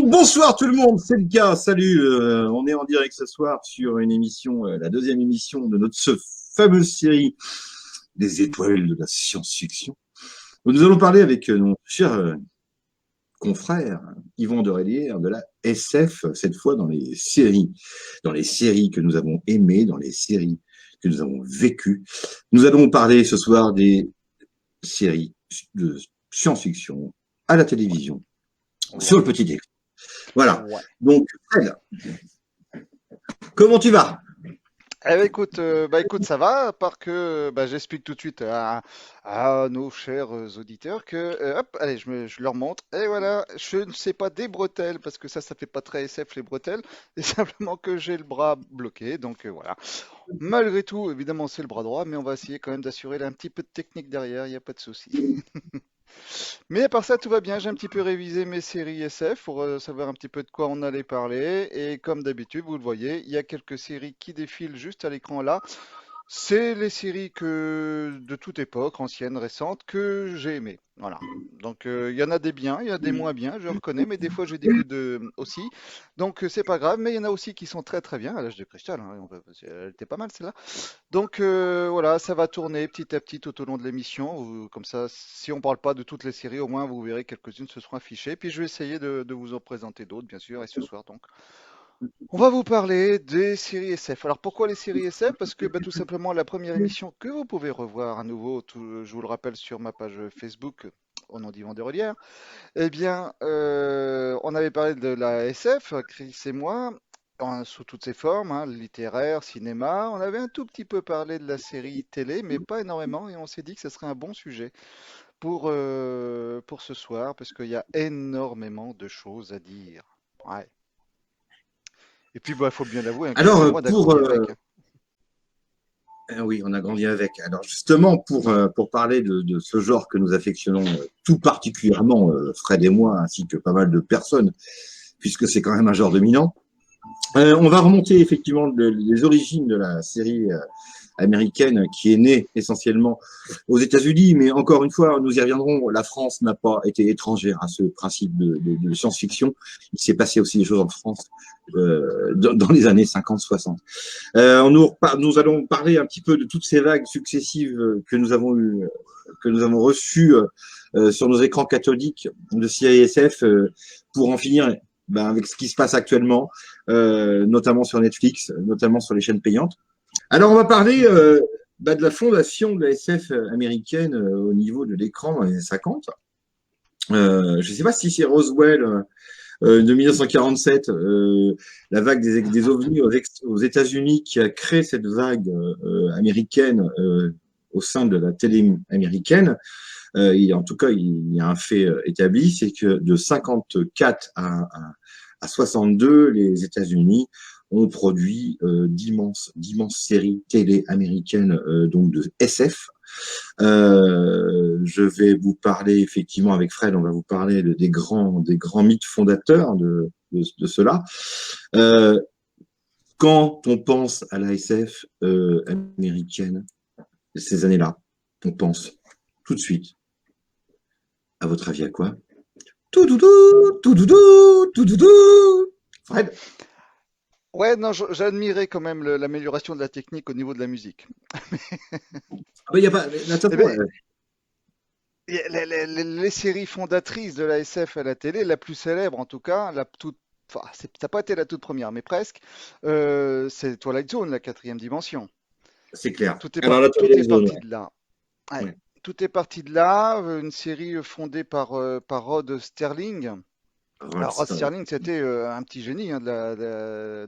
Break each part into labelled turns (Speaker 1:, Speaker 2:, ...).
Speaker 1: Donc bonsoir tout le monde, c'est le cas, salut, on est en direct ce soir sur une émission, la deuxième émission de notre fameuse série des étoiles de la science-fiction. Nous allons parler avec nos chers confrères Yvan de Rélière de la SF, cette fois dans les séries que nous avons aimées, dans les séries que nous avons vécues. Nous allons parler ce soir des séries de science-fiction à la télévision, sur le petit écran. Voilà.
Speaker 2: Ouais.
Speaker 1: Donc, Fred, comment tu vas?
Speaker 2: Écoute, ça va, à part que j'explique tout de suite à nos chers auditeurs que, hop, allez, je leur montre, et voilà, je ne sais pas des bretelles, parce que ça fait pas très SF les bretelles, c'est simplement que j'ai le bras bloqué, donc voilà. Malgré tout, évidemment, c'est le bras droit, mais on va essayer quand même d'assurer un petit peu de technique derrière, il n'y a pas de souci. Mais à part ça, tout va bien. J'ai un petit peu révisé mes séries SF pour savoir un petit peu de quoi on allait parler. Et comme d'habitude, vous le voyez, il y a quelques séries qui défilent juste à l'écran là. C'est les séries de toute époque, anciennes, récentes, que j'ai aimées. Voilà. Donc il y en a des biens, il y a des moins bien, je reconnais, mais des fois j'ai des goûts aussi. Donc c'est pas grave, mais il y en a aussi qui sont très très bien. À l'âge de cristal, hein, elle était pas mal celle-là. Donc voilà, ça va tourner petit à petit tout au long de l'émission. Comme ça, si on parle pas de toutes les séries, au moins vous verrez quelques-unes se seront affichées. Puis je vais essayer de vous en présenter d'autres, bien sûr. Et ce soir, donc, on va vous parler des séries SF. Alors pourquoi les séries SF? Parce que tout simplement, la première émission que vous pouvez revoir à nouveau, je vous le rappelle sur ma page Facebook, au nom d'Yvan Derolière, eh bien, on avait parlé de la SF, Chris et moi, sous toutes ses formes, hein, littéraire, cinéma. On avait un tout petit peu parlé de la série télé, mais pas énormément, et on s'est dit que ce serait un bon sujet pour ce soir, parce qu'il y a énormément de choses à dire. Ouais. Et puis, il faut bien l'avouer, hein, Chris et
Speaker 1: Alors,
Speaker 2: moi, on a grandi avec, hein.
Speaker 1: oui, on a grandi avec. Alors, justement, pour parler de ce genre que nous affectionnons tout particulièrement, Fred et moi, ainsi que pas mal de personnes, puisque c'est quand même un genre dominant, on va remonter effectivement les origines de la série américaine qui est née essentiellement aux États-Unis, mais encore une fois, nous y reviendrons, la France n'a pas été étrangère à ce principe de science-fiction. Il s'est passé aussi des choses en France dans les années 50-60. Nous allons parler un petit peu de toutes ces vagues successives que nous avons eues, que nous avons reçues sur nos écrans cathodiques de séries SF pour en finir avec ce qui se passe actuellement, notamment sur Netflix, notamment sur les chaînes payantes. Alors, on va parler de la fondation de la SF américaine au niveau de l'écran dans les années 50. Je ne sais pas si c'est Roswell de 1947, la vague des ovnis aux États-Unis qui a créé cette vague américaine au sein de la télé américaine. En tout cas, il y a un fait établi, c'est que de 54 à 62, les États-Unis ont produit d'immenses séries télé américaines donc de SF. Je vais vous parler effectivement avec Fred, on va vous parler des grands mythes fondateurs de cela. Quand on pense à la SF américaine de ces années-là, on pense tout de suite, à votre avis, à quoi? Tout doudou, tout doudou, tout doudou. Fred?
Speaker 2: Ouais, non, j'admirais quand même l'amélioration de la technique au niveau de la musique.
Speaker 1: Il y a pas,
Speaker 2: Eh
Speaker 1: attention,
Speaker 2: ben, les séries fondatrices de la SF à la télé, la plus célèbre en tout cas, enfin, ça n'a pas été la toute première, mais presque, c'est Twilight Zone, la quatrième dimension.
Speaker 1: c'est clair.
Speaker 2: Tout est,
Speaker 1: Alors la
Speaker 2: tout est
Speaker 1: Twilight Zone,
Speaker 2: parti de là. Ouais.
Speaker 1: ouais.
Speaker 2: Tout est parti de là, une série fondée par Rod Sterling.
Speaker 1: Rod
Speaker 2: Alors, Rod
Speaker 1: Steiger.
Speaker 2: Sterling, c'était un petit génie, hein, de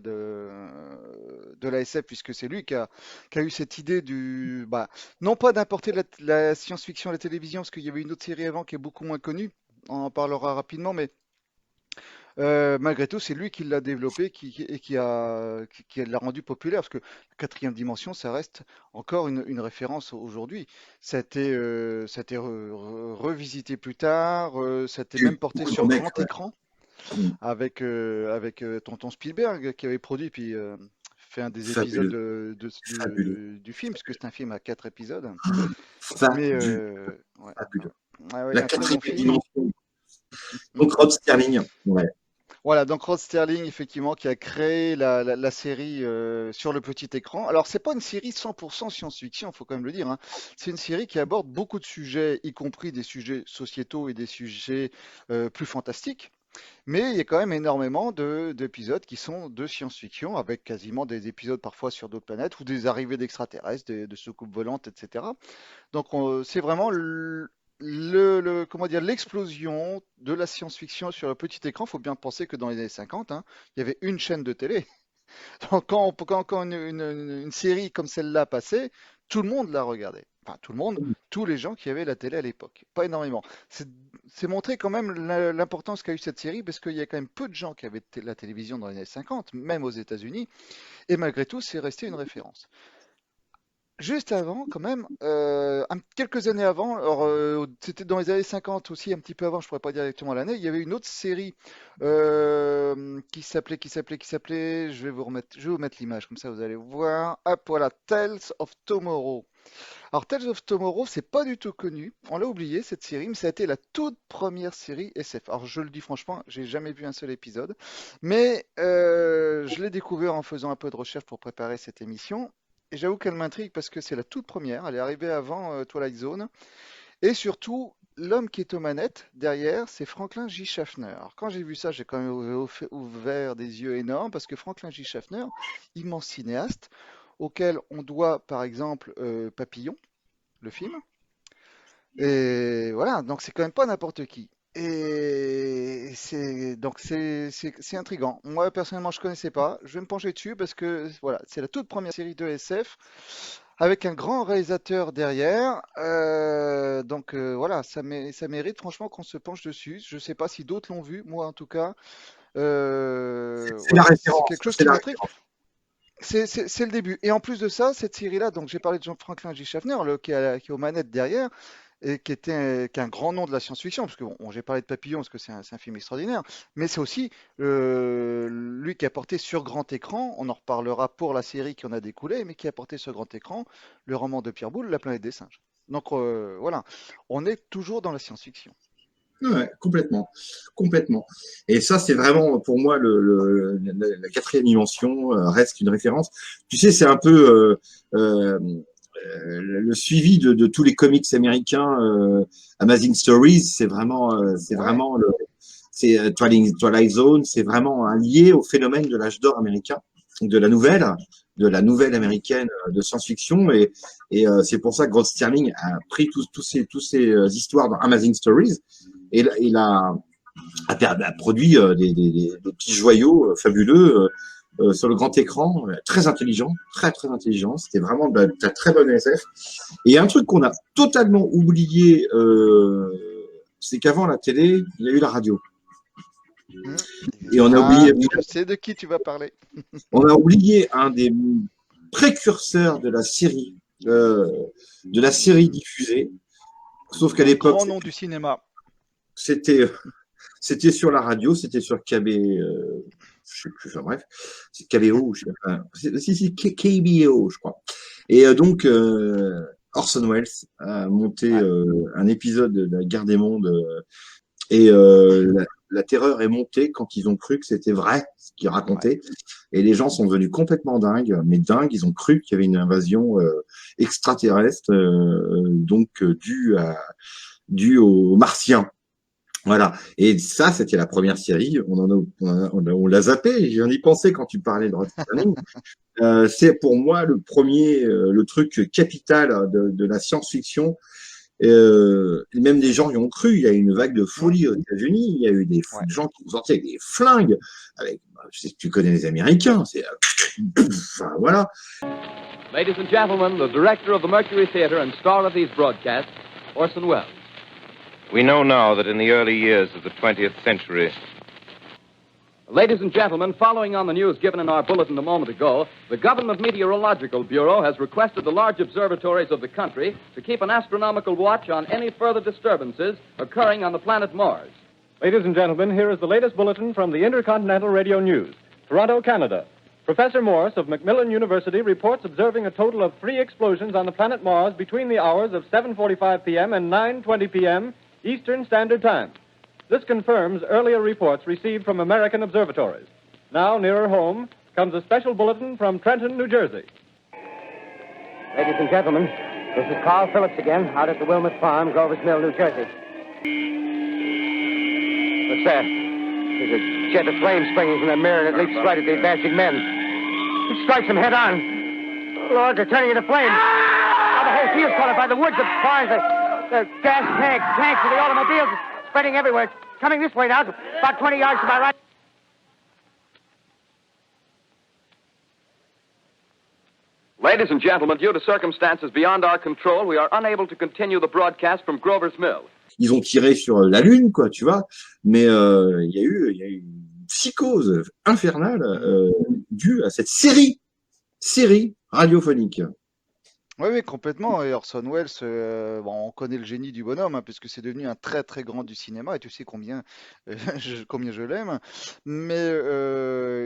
Speaker 2: la SF, puisque c'est lui qui a eu cette idée non pas d'importer la science-fiction à la télévision, parce qu'il y avait une autre série avant qui est beaucoup moins connue, on en parlera rapidement, mais malgré tout, c'est lui qui l'a développé et qui l'a rendu populaire, parce que la quatrième dimension, ça reste encore une référence aujourd'hui. Ça a été revisité plus tard, ça a été même porté
Speaker 1: Beaucoup de
Speaker 2: sur
Speaker 1: mecs,
Speaker 2: grand
Speaker 1: ouais.
Speaker 2: écran avec Tonton Spielberg qui avait produit puis fait un des épisodes
Speaker 1: Fabuleux, fabuleux,
Speaker 2: du film, parce que c'est un film à 4 épisodes. Mais
Speaker 1: fabuleux,
Speaker 2: ouais,
Speaker 1: fabuleux.
Speaker 2: ouais,
Speaker 1: La
Speaker 2: un très bon
Speaker 1: quatrième
Speaker 2: film.
Speaker 1: dimension. Donc Rod Sterling, ouais.
Speaker 2: Voilà, donc Rod Sterling, effectivement, qui a créé la série sur le petit écran. Alors, c'est pas une série 100% science-fiction, faut quand même le dire, hein. C'est une série qui aborde beaucoup de sujets, y compris des sujets sociétaux et des sujets plus fantastiques. Mais il y a quand même énormément d'épisodes qui sont de science-fiction, avec quasiment des épisodes parfois sur d'autres planètes ou des arrivées d'extraterrestres, de soucoupes volantes, etc. Donc c'est vraiment comment dire, l'explosion de la science-fiction sur le petit écran. Il faut bien penser que dans les années 50, hein, il y avait une chaîne de télé. Donc quand une série comme celle-là passait, tout le monde la regardait. Enfin, tout le monde, tous les gens qui avaient la télé à l'époque. Pas énormément. C'est c'est montrer quand même l'importance qu'a eu cette série, parce qu'il y a quand même peu de gens qui avaient la télévision dans les années 50, même aux États-Unis, et malgré tout, c'est resté une référence. Juste avant, quand même, quelques années avant, alors c'était dans les années 50 aussi, un petit peu avant, je pourrais pas dire exactement l'année, il y avait une autre série je vais je vais vous mettre l'image, comme ça vous allez voir. Hop, voilà, Tales of Tomorrow. Alors Tales of Tomorrow, c'est pas du tout connu, on l'a oublié cette série, mais ça a été la toute première série SF. Alors je le dis franchement, j'ai jamais vu un seul épisode, mais je l'ai découvert en faisant un peu de recherche pour préparer cette émission. Et j'avoue qu'elle m'intrigue parce que c'est la toute première, elle est arrivée avant Twilight Zone. Et surtout, l'homme qui est aux manettes derrière, c'est Franklin J. Schaffner. Alors, quand j'ai vu ça, j'ai quand même ouvert des yeux énormes parce que Franklin J. Schaffner, immense cinéaste, auquel on doit par exemple Papillon, le film. Et voilà, donc c'est quand même pas n'importe qui. Et c'est intriguant. Moi personnellement je connaissais pas. Je vais me pencher dessus parce que voilà, c'est la toute première série de SF avec un grand réalisateur derrière. Voilà, ça mérite franchement qu'on se penche dessus. Je sais pas si d'autres l'ont vu, moi en tout cas.
Speaker 1: C'est la
Speaker 2: Voilà, c'est
Speaker 1: référence.
Speaker 2: quelque chose
Speaker 1: C'est
Speaker 2: qui
Speaker 1: la
Speaker 2: m'intrigue.
Speaker 1: référence.
Speaker 2: C'est le début. Et en plus de ça, cette série-là, donc j'ai parlé de Jean-Franklin J. Schaffner, qui est aux manettes derrière, et qui est un grand nom de la science-fiction, parce que bon, j'ai parlé de Papillon, parce que c'est un film extraordinaire, mais c'est aussi lui qui a porté sur grand écran, on en reparlera pour la série qui en a découlé, mais qui a porté sur grand écran le roman de Pierre Boulle, La planète des singes. Donc voilà, on est toujours dans la science-fiction.
Speaker 1: Ouais, complètement, complètement. Et ça, c'est vraiment pour moi la quatrième dimension reste une référence. Tu sais, c'est un peu le suivi de tous les comics américains. Amazing Stories, c'est
Speaker 2: Ouais,
Speaker 1: vraiment c'est Twilight Zone, c'est vraiment lié au phénomène de l'âge d'or américain, de de la nouvelle américaine de science-fiction. Et c'est pour ça que Rod Sterling a pris tous ces histoires dans Amazing Stories et il a produit des petits joyaux fabuleux sur le grand écran, très intelligent, très intelligent. C'était vraiment de la très bonne SF. Et il y a un truc qu'on a totalement oublié, c'est qu'avant la télé, il y a eu la radio.
Speaker 2: hmm.
Speaker 1: Et
Speaker 2: Ah, je sais de qui tu vas parler.
Speaker 1: on a oublié un des précurseurs euh, de la série diffusée. Sauf qu'à
Speaker 2: Un
Speaker 1: l'époque,
Speaker 2: grand nom du cinéma.
Speaker 1: c'était c'était sur la radio, c'était sur KB, je sais plus, enfin bref, c'est KBO, je sais pas, si, KBO, je crois. Et donc, Orson Welles a monté
Speaker 2: Ouais,
Speaker 1: un épisode de la Guerre des Mondes et la terreur est montée quand ils ont cru que c'était vrai ce qu'il
Speaker 2: ouais.
Speaker 1: racontait. Et les gens sont devenus complètement dingues, mais dingues, ils ont cru qu'il y avait une invasion extraterrestre, due aux Martiens. Voilà. Et ça, c'était la première série. On l'a zappé. J'en y pensais quand tu parlais de Rod Serling. C'est pour moi le premier, le truc capital de la science-fiction. Même des gens y ont cru. Il y a eu une vague de
Speaker 2: Hmm,
Speaker 1: folie aux États-Unis. Il y a eu des
Speaker 2: ouais.
Speaker 1: gens qui sont sortis avec des flingues. Je sais que tu connais les Américains. Enfin, voilà.
Speaker 3: Ladies and gentlemen, the director of the Mercury Theatre and star of these broadcasts, Orson Welles.
Speaker 4: We know now that in the early years of the 20th century,
Speaker 3: Ladies and gentlemen, following on the news given in our bulletin a moment ago, the Government Meteorological Bureau has requested the large observatories of the country to keep an astronomical watch on any further disturbances occurring on the planet Mars.
Speaker 5: Ladies and gentlemen, here is the latest bulletin from the Intercontinental Radio News. Toronto, Canada. Professor Morse of Macmillan University reports observing a total of 3 explosions on the planet Mars between the hours of 7:45 p.m. and 9:20 p.m. Eastern Standard Time. This confirms earlier reports received from American observatories. Now, nearer home, comes a special bulletin from Trenton, New Jersey.
Speaker 6: Ladies and gentlemen, this is Carl Phillips again, out at the Wilmot Farm, Grover's Mill, New Jersey. What's that? There's a jet of flame springing from the mirror, and it leaps right at the advancing men. It strikes them head on. Lord, they're turning into flames. Now the whole field's caught up by the woods, the barns, the gas tanks of the automobiles, spreading everywhere. It's coming this way now, about 20 yards to my right.
Speaker 3: Ladies and gentlemen, due to circumstances beyond our control, we are unable to continue the broadcast from Grover's Mill.
Speaker 1: Ils ont tiré sur la Lune, quoi, tu vois. Mais il y a eu une psychose infernale due à cette série radiophonique.
Speaker 2: Oui, oui, complètement. Et Orson Welles, bon, on connaît le génie du bonhomme, hein, puisque c'est devenu un très très grand du cinéma, et tu sais combien, combien je l'aime. Mais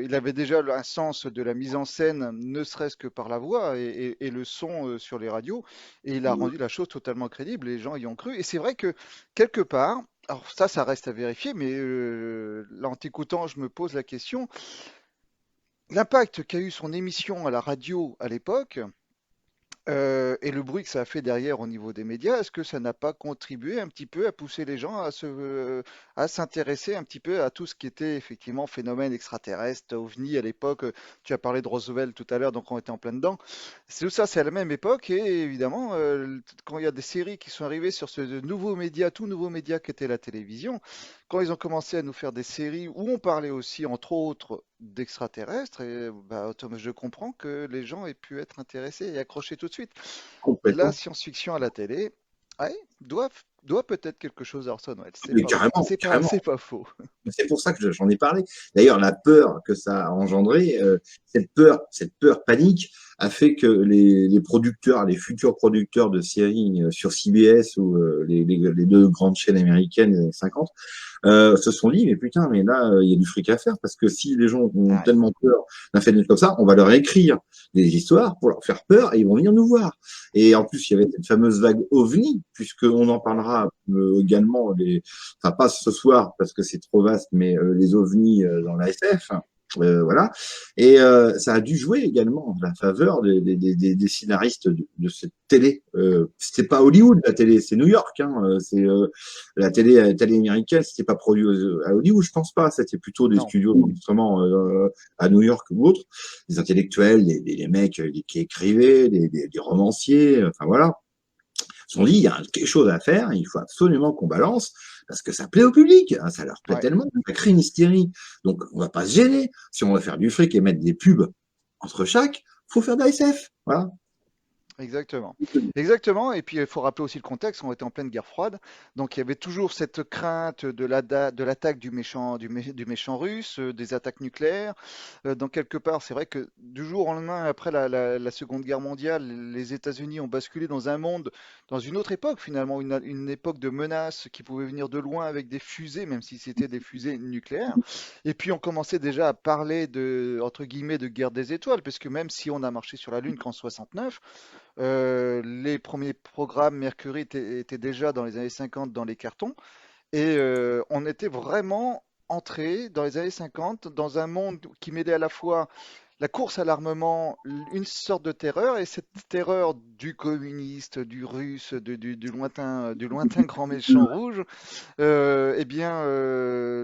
Speaker 2: il avait déjà un sens de la mise en scène, ne serait-ce que par la voix et le son sur les radios, et il a rendu la chose totalement crédible. Les gens y ont cru. Et c'est vrai que quelque part, alors ça reste à vérifier, mais là en t'écoutant, je me pose la question, l'impact qu'a eu son émission à la radio à l'époque. Et le bruit que ça a fait derrière au niveau des médias, est-ce que ça n'a pas contribué un petit peu à pousser les gens à s'intéresser un petit peu à tout ce qui était effectivement phénomène extraterrestre, ovni à l'époque? Tu as parlé de Roswell tout à l'heure, donc on était en plein dedans. Tout ça, c'est à la même époque, et évidemment, quand il y a des séries qui sont arrivées sur ce nouveau média, tout nouveau média qu'était la télévision, quand ils ont commencé à nous faire des séries où on parlait aussi, entre autres, d'extraterrestres, et bah, je comprends que les gens aient pu être intéressés et accrochés tout de suite.
Speaker 1: Complètement.
Speaker 2: La science-fiction à la télé, ouais, doit peut-être quelque chose à Orson Welles.
Speaker 1: Mais carrément.
Speaker 2: C'est pas faux.
Speaker 1: C'est pour ça que j'en ai parlé. D'ailleurs, la peur que ça a engendré, cette peur panique, a fait que les producteurs, les futurs producteurs de séries sur CBS ou les deux grandes chaînes américaines des années 50, se sont dit, mais putain, mais là, il y a du fric à faire, parce que si les gens ont tellement peur d'un phénomène comme ça, on va leur écrire des histoires pour leur faire peur et ils vont venir nous voir. Et en plus, il y avait cette fameuse vague OVNI, puisqu'on en parlera également, enfin pas ce soir parce que c'est trop vaste, mais les OVNI dans la SF. Voilà. Et ça a dû jouer également la faveur des scénaristes de cette télé. C'était pas Hollywood, la télé, c'est New York. Hein. C'est la télé américaine, c'était pas produit à Hollywood, je pense pas. C'était plutôt des studios d'enregistrement à New York ou autres, des intellectuels, des mecs qui écrivaient, des romanciers. Enfin voilà. Ils se sont dit, il y a quelque chose à faire, il faut absolument qu'on balance, parce que ça plaît au public, hein, ça leur plaît tellement, ça crée une hystérie. Donc, on va pas se gêner. Si on va faire du fric et mettre des pubs entre chaque, faut faire de la SF. Voilà.
Speaker 2: Exactement. Exactement. Et puis, il faut rappeler aussi le contexte. On était en pleine guerre froide. Donc, il y avait toujours cette crainte de l'attaque du méchant russe, des attaques nucléaires. Donc, quelque part, c'est vrai que du jour au lendemain, après la Seconde Guerre mondiale, les États-Unis ont basculé dans un monde, dans une autre époque, finalement, une époque de menaces qui pouvaient venir de loin avec des fusées, même si c'était des fusées nucléaires. Et puis, on commençait déjà à parler entre guillemets, de guerre des étoiles, parce que même si on a marché sur la Lune qu'en 69, les premiers programmes Mercury étaient déjà dans les années 50 dans les cartons, et on était vraiment entré dans les années 50 dans un monde qui mêlait à la fois la course à l'armement, une sorte de terreur, et cette terreur du communiste, du russe, du lointain grand méchant rouge, eh bien,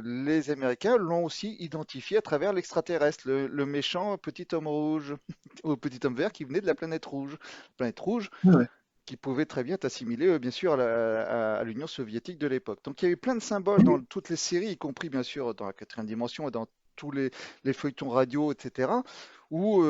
Speaker 2: les Américains l'ont aussi identifié à travers l'extraterrestre, le méchant petit homme rouge, ou petit homme vert qui venait de la planète rouge. Planète rouge qui pouvait très bien t'assimiler, bien sûr, à l'Union soviétique de l'époque. Donc il y a eu plein de symboles dans toutes les séries, y compris bien sûr dans la quatrième dimension et dans tous les feuilletons radio, etc., où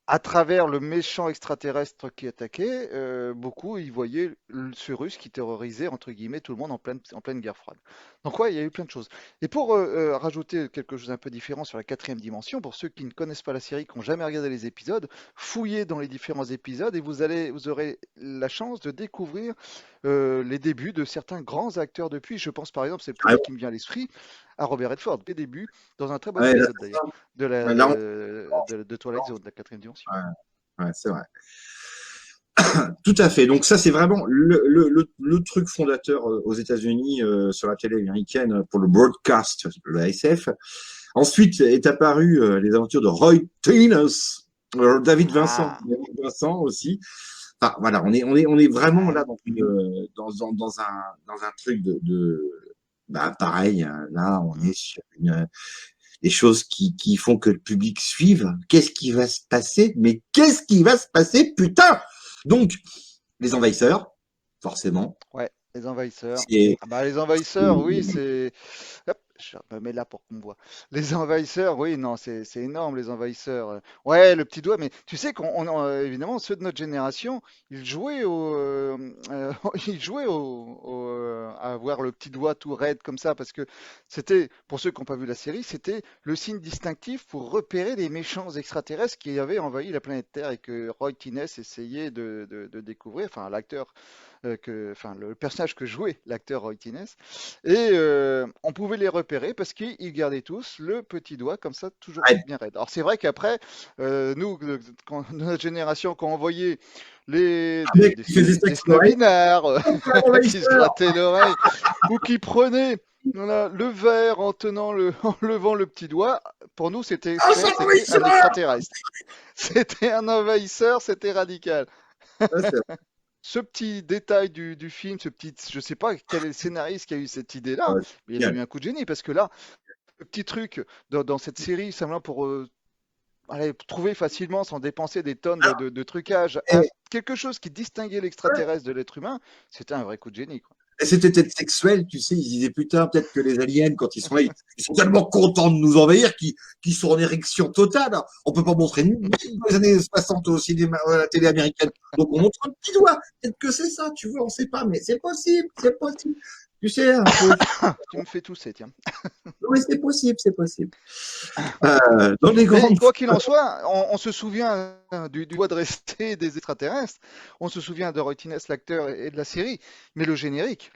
Speaker 2: à travers le méchant extraterrestre qui attaquait, beaucoup y voyaient ce russe qui terrorisait, entre guillemets, tout le monde en pleine guerre froide. Donc ouais, il y a eu plein de choses. Et pour rajouter quelque chose un peu différent sur la quatrième dimension, pour ceux qui ne connaissent pas la série, qui n'ont jamais regardé les épisodes, fouillez dans les différents épisodes et vous aurez la chance de découvrir les débuts de certains grands acteurs depuis. Je pense par exemple, c'est le premier qui me vient à l'esprit, à Robert Redford, les débuts, dans un très bon épisode d'ailleurs, de Twilight Zone, de la quatrième dimension.
Speaker 1: Ouais, c'est vrai. Tout à fait. Donc ça, c'est vraiment le truc fondateur aux États-Unis sur la télé américaine pour le broadcast, le ASF. Ensuite est apparu les aventures de Roy Tines, David Vincent,
Speaker 2: Ah,
Speaker 1: David Vincent aussi. Enfin, voilà, on est vraiment
Speaker 2: ouais.
Speaker 1: là dans un truc bah, pareil. Là, on
Speaker 2: Mm.
Speaker 1: est sur des choses qui font que le public suive. Qu'est-ce qui va se passer? Mais qu'est-ce qui va se passer, putain? Donc, les envahisseurs, forcément.
Speaker 2: Ouais, les envahisseurs.
Speaker 1: C'est
Speaker 2: Ah bah les envahisseurs, oui, c'est. Hop, je me mets là pour qu'on me voit. Les envahisseurs, oui, non, c'est énorme, les envahisseurs. Ouais, le petit doigt, mais tu sais évidemment, ceux de notre génération, ils jouaient ils jouaient à avoir le petit doigt tout raide comme ça, parce que c'était, pour ceux qui n'ont pas vu la série, c'était le signe distinctif pour repérer les méchants extraterrestres qui avaient envahi la planète Terre et que Roy Kines essayait de découvrir, enfin l'acteur enfin le personnage que jouait l'acteur Roy Kines, et on pouvait les repérer parce qu'ils gardaient tous le petit doigt comme ça, toujours
Speaker 1: ouais,
Speaker 2: bien raide. Alors c'est vrai qu'après, nous, notre génération, quand on voyait
Speaker 1: un mec qui faisait ça
Speaker 2: des
Speaker 1: avec l'oreille.
Speaker 2: snobinards
Speaker 1: Putain,
Speaker 2: qui se
Speaker 1: envahisseur.
Speaker 2: grattaient l'oreille ou qui prenaient voilà, le verre en tenant en levant le petit doigt, pour nous c'était
Speaker 1: Ah,
Speaker 2: clair,
Speaker 1: c'est
Speaker 2: c'était un
Speaker 1: l'envahisseur.
Speaker 2: extraterrestre. C'était un envahisseur, c'était radical.
Speaker 1: Ouais, c'est
Speaker 2: Ce petit détail du film, je sais pas quel est le scénariste qui a eu cette idée-là,
Speaker 1: ouais,
Speaker 2: mais il a eu
Speaker 1: génial.
Speaker 2: un coup de génie parce que là, le petit truc dans cette série, simplement pour trouver facilement, sans dépenser des tonnes
Speaker 1: Alors,
Speaker 2: de trucage,
Speaker 1: et,
Speaker 2: quelque chose qui distinguait l'extraterrestre de l'être humain, c'était un vrai coup de génie, quoi.
Speaker 1: et c'était peut-être sexuel, tu sais, ils disaient putain, peut-être que les aliens, quand ils sont là, ils sont tellement contents de nous envahir qu'ils sont en érection totale. On peut pas montrer une bite dans les années 60 au cinéma, à la télé américaine. Donc on montre un petit doigt. Peut-être que c'est ça, tu vois, on sait pas, mais c'est possible, c'est possible. Tu sais, un peu.
Speaker 2: Tu me fais tousser, tiens.
Speaker 1: Oui, c'est possible, c'est possible. Dans les
Speaker 2: Mais
Speaker 1: grandes.
Speaker 2: quoi qu'il en soit, on se souvient du doigt de rester des extraterrestres, on se souvient de Roy Tines, l'acteur, et de la série, mais le générique,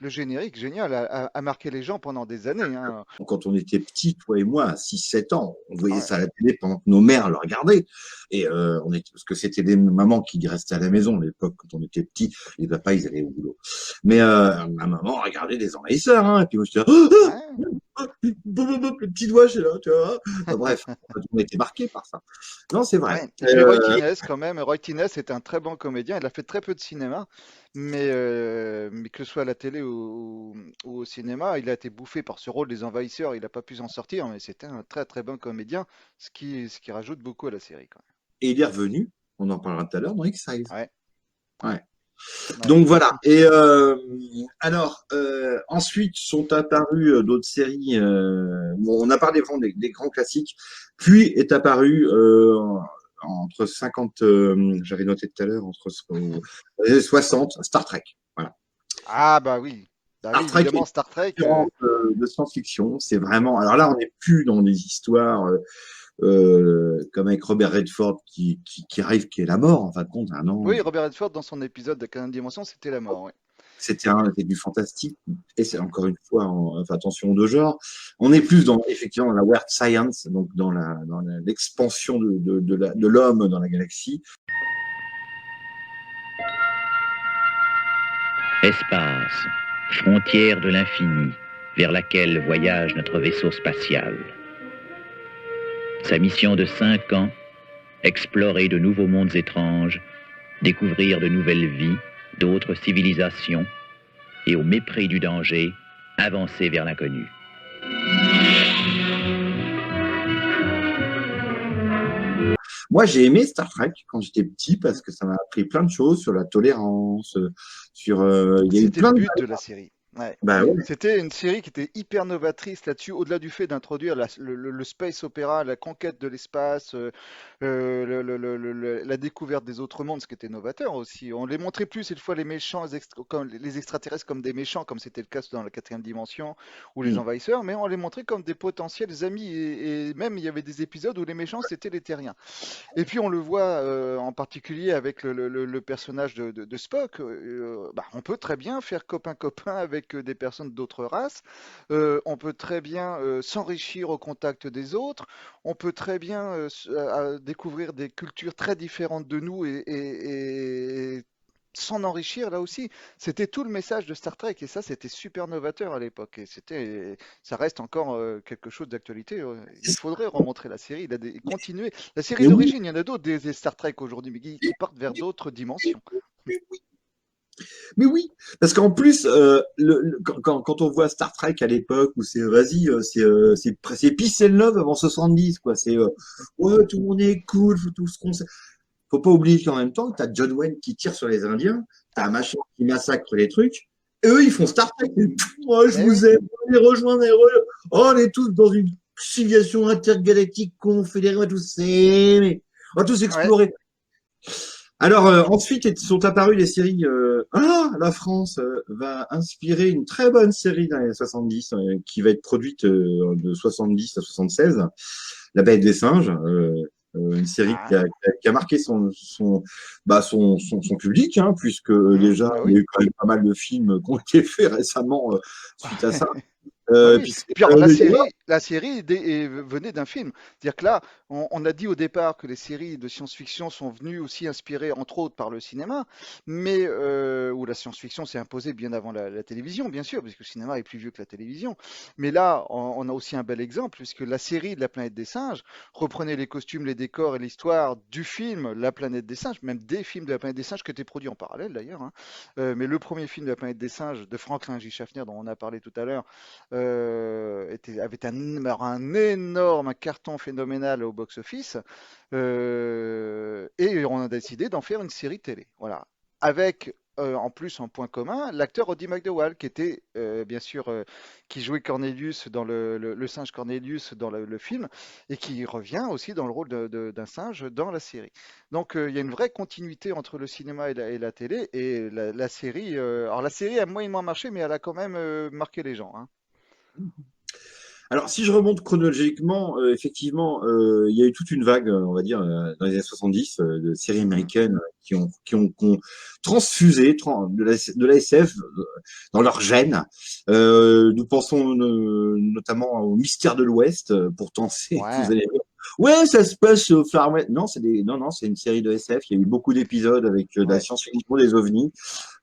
Speaker 2: génial, a marqué les gens pendant des années, hein.
Speaker 1: Quand on était petits, toi et moi, à 6-7 ans, on voyait
Speaker 2: Ouais.
Speaker 1: ça à la télé pendant que nos mères le regardaient. Et parce que c'était des mamans qui restaient à la maison à l'époque quand on était petits. Les papas, ils allaient au boulot. Mais ma maman regardait des envahisseurs. Hein, et puis moi, j'étais là,
Speaker 2: Ouais.
Speaker 1: le petit doigt, je là, tu vois. Enfin, bref, on a été marqués par ça. Non, c'est vrai.
Speaker 2: Ouais. Et puis Roy Kines, quand même, Roy Kines est un très bon comédien. Il a fait très peu de cinéma, mais que ce soit à la télé ou au cinéma, il a été bouffé par ce rôle des envahisseurs. Il n'a pas pu s'en sortir, mais c'était un très très bon comédien, ce qui rajoute beaucoup à la série, quand
Speaker 1: Et il est revenu, on en parlera tout à l'heure, dans X-Size.
Speaker 2: même.
Speaker 1: Ouais.
Speaker 2: Ouais, ouais.
Speaker 1: Donc voilà. Et alors, ensuite sont apparues d'autres séries. Bon, on a parlé vraiment des grands classiques. Puis est apparu entre 50, j'avais noté tout à l'heure, entre les années 60, Star Trek. Voilà.
Speaker 2: Ah bah oui,
Speaker 1: Star Trek
Speaker 2: évidemment
Speaker 1: est
Speaker 2: Star Trek.
Speaker 1: différent de science-fiction. C'est vraiment. Alors là, on n'est plus dans des histoires comme avec Robert Redford qui arrive, qui est la mort en fin de compte. Ah non,
Speaker 2: Oui, Robert Redford dans son épisode de 15 Dimension, c'était la mort. Oui.
Speaker 1: c'était du fantastique. Et c'est encore une fois, enfin, attention de genre. On est plus dans, effectivement, dans la weird science, donc l'expansion de l'homme dans la galaxie.
Speaker 7: Espace, frontière de l'infini, vers laquelle voyage notre vaisseau spatial. Sa mission de 5 ans, explorer de nouveaux mondes étranges, découvrir de nouvelles vies, d'autres civilisations, et au mépris du danger, avancer vers l'inconnu.
Speaker 1: Moi, j'ai aimé Star Trek quand j'étais petit parce que ça m'a appris plein de choses sur la tolérance, il y a eu
Speaker 2: C'était le
Speaker 1: plein de.
Speaker 2: but de la série. Ouais.
Speaker 1: Bah ouais,
Speaker 2: C'était une série qui était hyper novatrice là-dessus, au-delà du fait d'introduire le space opéra, la conquête de l'espace, la découverte des autres mondes, ce qui était novateur aussi. On les montrait plus cette fois les méchants, comme les extraterrestres comme des méchants, comme c'était le cas dans la quatrième dimension ou les
Speaker 1: mm.
Speaker 2: envahisseurs, mais on les montrait comme des potentiels amis. Et même il y avait des épisodes où les méchants c'était les terriens. Et puis on le voit en particulier avec le personnage de Spock. Bah, on peut très bien faire copain-copain avec des personnes d'autres races. On peut très bien s'enrichir au contact des autres. On peut très bien découvrir des cultures très différentes de nous et s'en enrichir là aussi. C'était tout le message de Star Trek et ça, c'était super novateur à l'époque. Et ça reste encore quelque chose d'actualité. Il faudrait remontrer la série, continuer. La série
Speaker 1: Mais oui,
Speaker 2: d'origine, il y en a d'autres des Star Trek aujourd'hui, mais qui partent vers d'autres dimensions.
Speaker 1: mais oui, parce qu'en plus, quand on voit Star Trek à l'époque où c'est, vas-y, c'est peace and love avant 70, quoi. C'est, ouais, tout le monde est cool, faut tout ce qu'on sait. Faut pas oublier qu'en même temps, t'as John Wayne qui tire sur les Indiens, t'as un machin qui massacre les trucs, et eux, ils font Star Trek. Et, moi, je
Speaker 2: Eh
Speaker 1: vous
Speaker 2: oui,
Speaker 1: aime, on les rejoindre, oh, on est tous dans une civilisation intergalactique confédérée, on va tous s'aimer, on va tous
Speaker 2: ouais.
Speaker 1: explorer. Alors, ensuite sont apparues les séries. La France va inspirer une très bonne série dans les années 70 qui va être produite de 70 à 76, La Bête des Singes. Une série
Speaker 2: Ah,
Speaker 1: qui a marqué son public, hein, puisque déjà,
Speaker 2: bah
Speaker 1: il y a
Speaker 2: oui.
Speaker 1: eu quand même pas mal de films qui ont été faits récemment suite à ça.
Speaker 2: Bah oui.
Speaker 1: Puis
Speaker 2: Et puis alors
Speaker 1: déjà,
Speaker 2: la série venait d'un film. C'est-à-dire que là, on a dit au départ que les séries de science-fiction sont venues aussi inspirées entre autres par le cinéma, mais où la science-fiction s'est imposée bien avant la télévision, bien sûr, parce que le cinéma est plus vieux que la télévision. Mais là, on a aussi un bel exemple, puisque la série de La Planète des Singes reprenait les costumes, les décors et l'histoire du film La Planète des Singes, même des films de La Planète des Singes qui étaient produits en parallèle d'ailleurs, hein. Mais le premier film de La Planète des Singes de Franklin J. Schaffner, dont on a parlé tout à l'heure, avait un énorme carton phénoménal au box-office, et on a décidé d'en faire une série télé. Voilà. Avec en plus en point commun l'acteur Roddy McDowall, qui était bien sûr qui jouait Cornelius dans le singe Cornelius dans le film, et qui revient aussi dans le rôle d'un singe dans la série. Donc il y a une vraie continuité entre le cinéma et la télé, et la série. Alors la série a moyennement marché, mais elle a quand même marqué les gens, hein.
Speaker 1: alors, si je remonte chronologiquement, effectivement, il y a eu toute une vague, on va dire, dans les années 70, de séries
Speaker 2: Mhm.
Speaker 1: américaines qui ont transfusé de la SF dans leur gène. Nous pensons notamment au Mystère de l'Ouest. Pourtant, vous
Speaker 2: Ouais.
Speaker 1: allez dire, ouais, ça se passe au Far West. Non, non, c'est une série de SF. Il y a eu beaucoup d'épisodes avec de la
Speaker 2: Ouais.
Speaker 1: science-fiction, des ovnis,